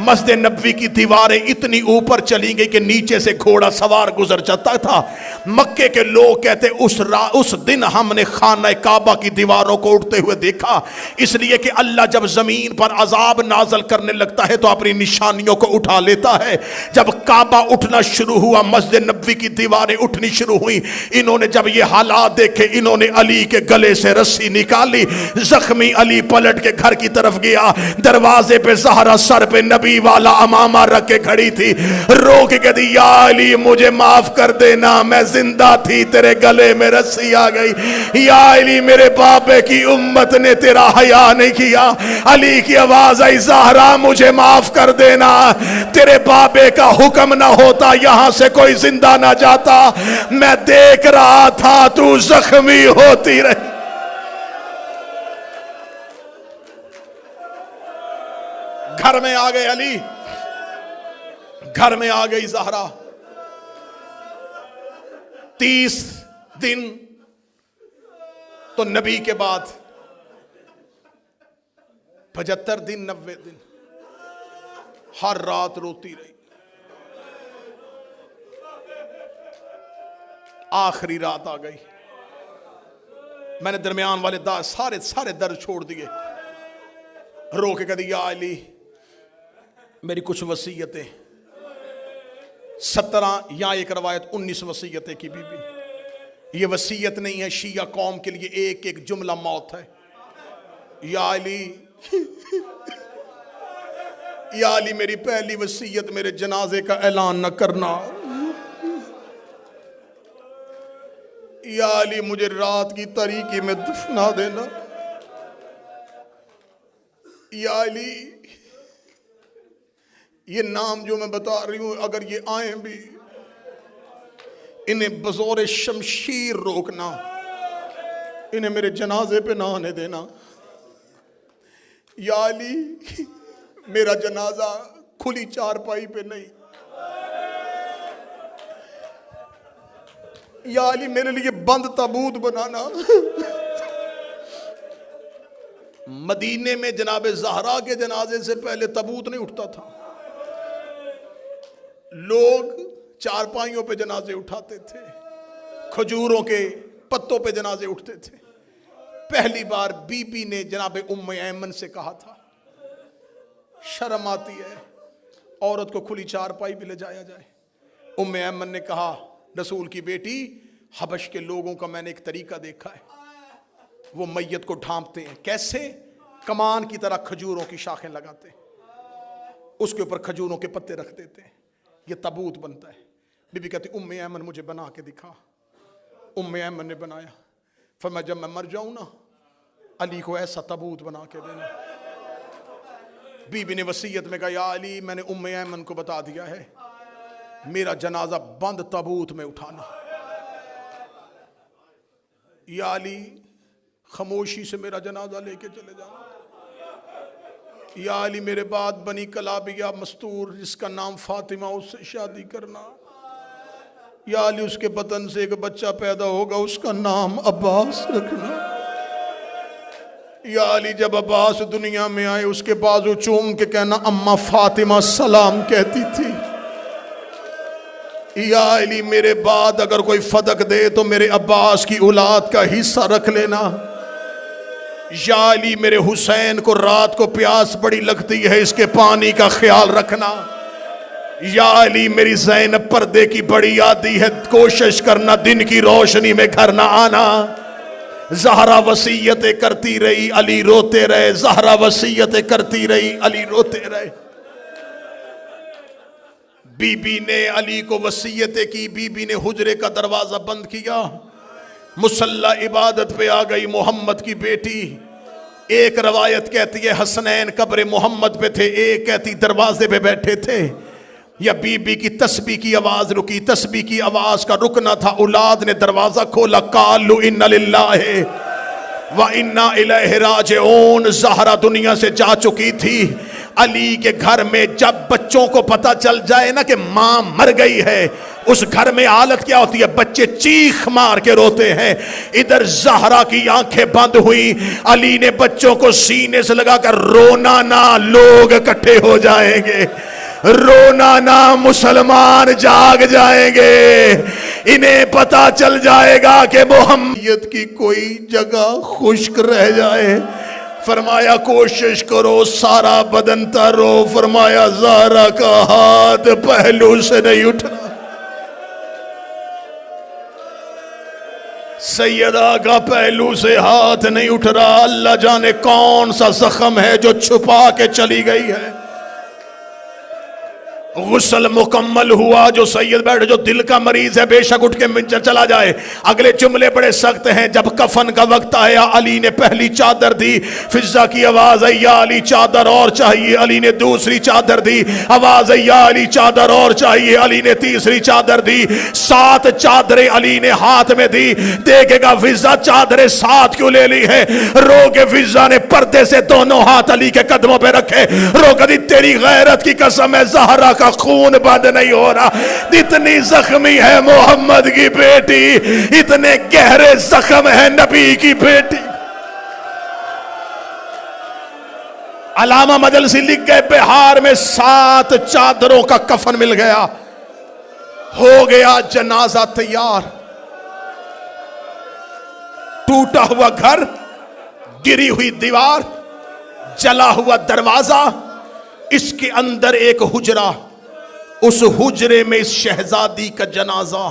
مسجد نبوی کی دیواریں اتنی اوپر چلی گئی کہ نیچے سے گھوڑا سوار گزر جاتا تھا۔ مکے کے لوگ کہتے اس دن ہم نے خانہ کعبہ کی دیواروں کو اٹھتے ہوئے دیکھا، اس لیے کہ اللہ جب زمین پر عذاب نازل کرنے لگتا ہے تو اپنی نشانیوں کو اٹھا لیتا ہے۔ جب کعبہ اٹھنا شروع ہوا، مسجد نبوی کی دیواریں اٹھنی شروع ہوئی، انہوں نے جب یہ حالات دیکھے انہوں نے علی کے گلے سے رسی نکالی، زخمی علی پلٹ کے گھر کی طرف گیا، دروازے پہ زہرا سر پہ نبی والا امامہ رکھ کے کھڑی تھی، رو کے کہتی یا علی مجھے معاف کر دینا، میں زندہ تھی تیرے گلے میں رسی آ گئی، یا علی میرے بابے کی امت نے تیرا حیا نہیں کیا۔ علی کی آواز آئی زہرا مجھے معاف کر دینا، تیرے بابے کا حکم نہ ہوتا یہاں سے کوئی زندہ نہ جاتا، میں دیکھ رہا تھا تو زخمی ہوتی رہی۔ گھر میں آ گئے علی، گھر میں آ گئی زہرا، 30 دن تو نبی کے بعد 75 دن 90 دن ہر رات روتی رہی۔ آخری رات آ گئی، میں نے درمیان والے سارے درد چھوڑ دیے، رو کے کہتی یا علی میری کچھ وصیتیں، 17 یا ایک روایت 19 وصیتیں کی بی بی، یہ وصیت نہیں ہے شیعہ قوم کے لیے، ایک ایک جملہ موت ہے۔ یا علی، یا علی میری پہلی وصیت میرے جنازے کا اعلان نہ کرنا، یا علی مجھے رات کی تاریکی میں دفنا دینا، یا علی یہ نام جو میں بتا رہی ہوں اگر یہ آئیں بھی انہیں بزور شمشیر روکنا، انہیں میرے جنازے پہ نہ آنے دینا۔ یا علی میرا جنازہ کھلی چارپائی پہ نہیں، یا علی میرے لیے بند تابوت بنانا۔ مدینے میں جناب زہرا کے جنازے سے پہلے تابوت نہیں اٹھتا تھا، لوگ چارپائیوں پہ جنازے اٹھاتے تھے، کھجوروں کے پتوں پہ جنازے اٹھتے تھے۔ پہلی بار بی بی نے جناب ام ایمن سے کہا تھا، شرم آتی ہے عورت کو کھلی چارپائی پہ لے جایا جائے۔ ام ایمن نے کہا، رسول کی بیٹی، حبش کے لوگوں کا میں نے ایک طریقہ دیکھا ہے، وہ میت کو ڈھانپتے ہیں، کیسے؟ کمان کی طرح کھجوروں کی شاخیں لگاتے ہیں، اس کے اوپر کھجوروں کے پتے رکھ دیتے ہیں، یہ تابوت بنتا ہے۔ بی بی کہتی ام ایمن مجھے بنا کے دکھا۔ ام ایمن نے بنایا، فرمایا جب میں مر جاؤں نا علی کو ایسا تابوت بنا کے دینا۔ بی بی نے وصیت میں کہا، یا علی میں نے ام ایمن کو بتا دیا ہے میرا جنازہ بند تابوت میں اٹھانا۔ یا علی خاموشی سے میرا جنازہ لے کے چلے جانا۔ یا علی میرے بعد بنی کلابیہ مستور جس کا نام فاطمہ، اس سے شادی کرنا۔ یا علی اس کے بطن سے ایک بچہ پیدا ہوگا، اس کا نام عباس رکھنا۔ یا علی جب عباس دنیا میں آئے اس کے بازو چوم کے کہنا اماں فاطمہ سلام کہتی تھی۔ یا علی میرے بعد اگر کوئی فدق دے تو میرے عباس کی اولاد کا حصہ رکھ لینا۔ یا علی میرے حسین کو رات کو پیاس بڑی لگتی ہے، اس کے پانی کا خیال رکھنا۔ یا علی میری زینب پردے کی بڑی عادی ہے، کوشش کرنا دن کی روشنی میں گھر نہ آنا۔ زہرا وصیتیں کرتی رہی، علی روتے رہے، زہرا وصیتیں کرتی رہی، علی روتے رہے۔ بی بی نے علی کو وصیتیں کی، بی بی نے حجرے کا دروازہ بند کیا، مصلی عبادت پہ آ گئی محمد کی بیٹی۔ ایک روایت کہتی ہے حسنین قبر محمد پہ تھے، ایک کہتی دروازے پہ بیٹھے تھے۔ یا بی بی کی تسبیح کی آواز رکی، تسبیح کی آواز کا رکنا تھا، اولاد نے دروازہ کھولا، قالوا ان للہ وَإِنَّا إِلَيْهِ رَاجِعُونَ۔ زہرا دنیا سے جا چکی تھی، علی کے گھر میں جب بچوں کو پتا چل جائے نا کہ ماں مر گئی ہے، اس گھر میں حالت کیا ہوتی ہے؟ بچے چیخ مار کے روتے ہیں۔ ادھر زہرا کی آنکھیں بند ہوئی، علی نے بچوں کو سینے سے لگا کر رونا نہ، لوگ اکٹھے ہو جائیں گے، رونا نہ، مسلمان جاگ جائیں گے، انہیں پتا چل جائے گا کہ محمد کی کوئی جگہ خشک رہ جائے۔ فرمایا کوشش کرو سارا بدن ترو، فرمایا زہرا کا ہاتھ پہلو سے نہیں اٹھا، سیدہ کا پہلو سے ہاتھ نہیں اٹھ رہا۔ اللہ جانے کون سا زخم ہے جو چھپا کے چلی گئی ہے۔ غسل مکمل ہوا، جو سید بیٹھے جو دل کا مریض ہے بے شک اٹھ کے منچر چلا جائے۔ اگلے جملے بڑے سخت ہیں۔ جب کفن کا وقت آیا علی نے پہلی چادر دی، فضا کی آواز آئی یا علی چادر اور چاہیے، علی نے دوسری چادر دی، آواز آئی یا علی چادر اور چاہیے، علی نے تیسری چادر دی۔ 7 چادریں علی نے ہاتھ میں دی۔ دیکھے گا فضا چادریں 7 کیوں لے لی ہے؟ رو کے فضا نے پردے سے دونوں ہاتھ علی کے قدموں پہ رکھے، رو کہ تیری غیرت کی قسم ہے زہرا کا خون بند نہیں ہو رہا، اتنی زخمی ہے محمد کی بیٹی، اتنے گہرے زخم ہے نبی کی بیٹی۔ علامہ مجلسی لکھ گئے بہار میں 7 چادروں کا کفن مل گیا، ہو گیا جنازہ تیار۔ ٹوٹا ہوا گھر، گری ہوئی دیوار، جلا ہوا دروازہ، اس کے اندر ایک حجرہ، اس حجرے میں اس شہزادی کا جنازہ،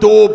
2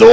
2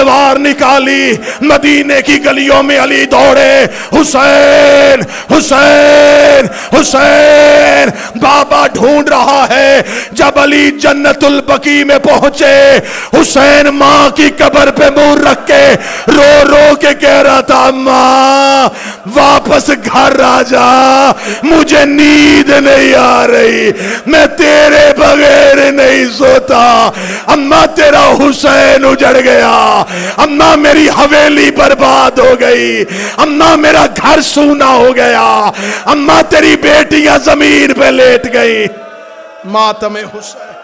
تلوار نکالی، مدینے کی گلیوں میں علی دوڑے، حسین حسین حسین، بابا ڈھونڈ رہا ہے۔ جب علی جنت البقیع میں پہنچے، حسین ماں کی قبر پہ منہ رکھ کے رو رو کے کہہ رہا تھا، ماں واپس گھر آ جا، مجھے نیند نہیں آ رہی، میں تیرے بغیر نہیں سوتا، اماں تیرا حسین اجڑ گیا، اماں میری حویلی برباد ہو گئی، اماں میرا گھر سونا ہو گیا، اماں تیری بیٹیاں زمین پہ لیٹ گئی۔ ماتم حسین۔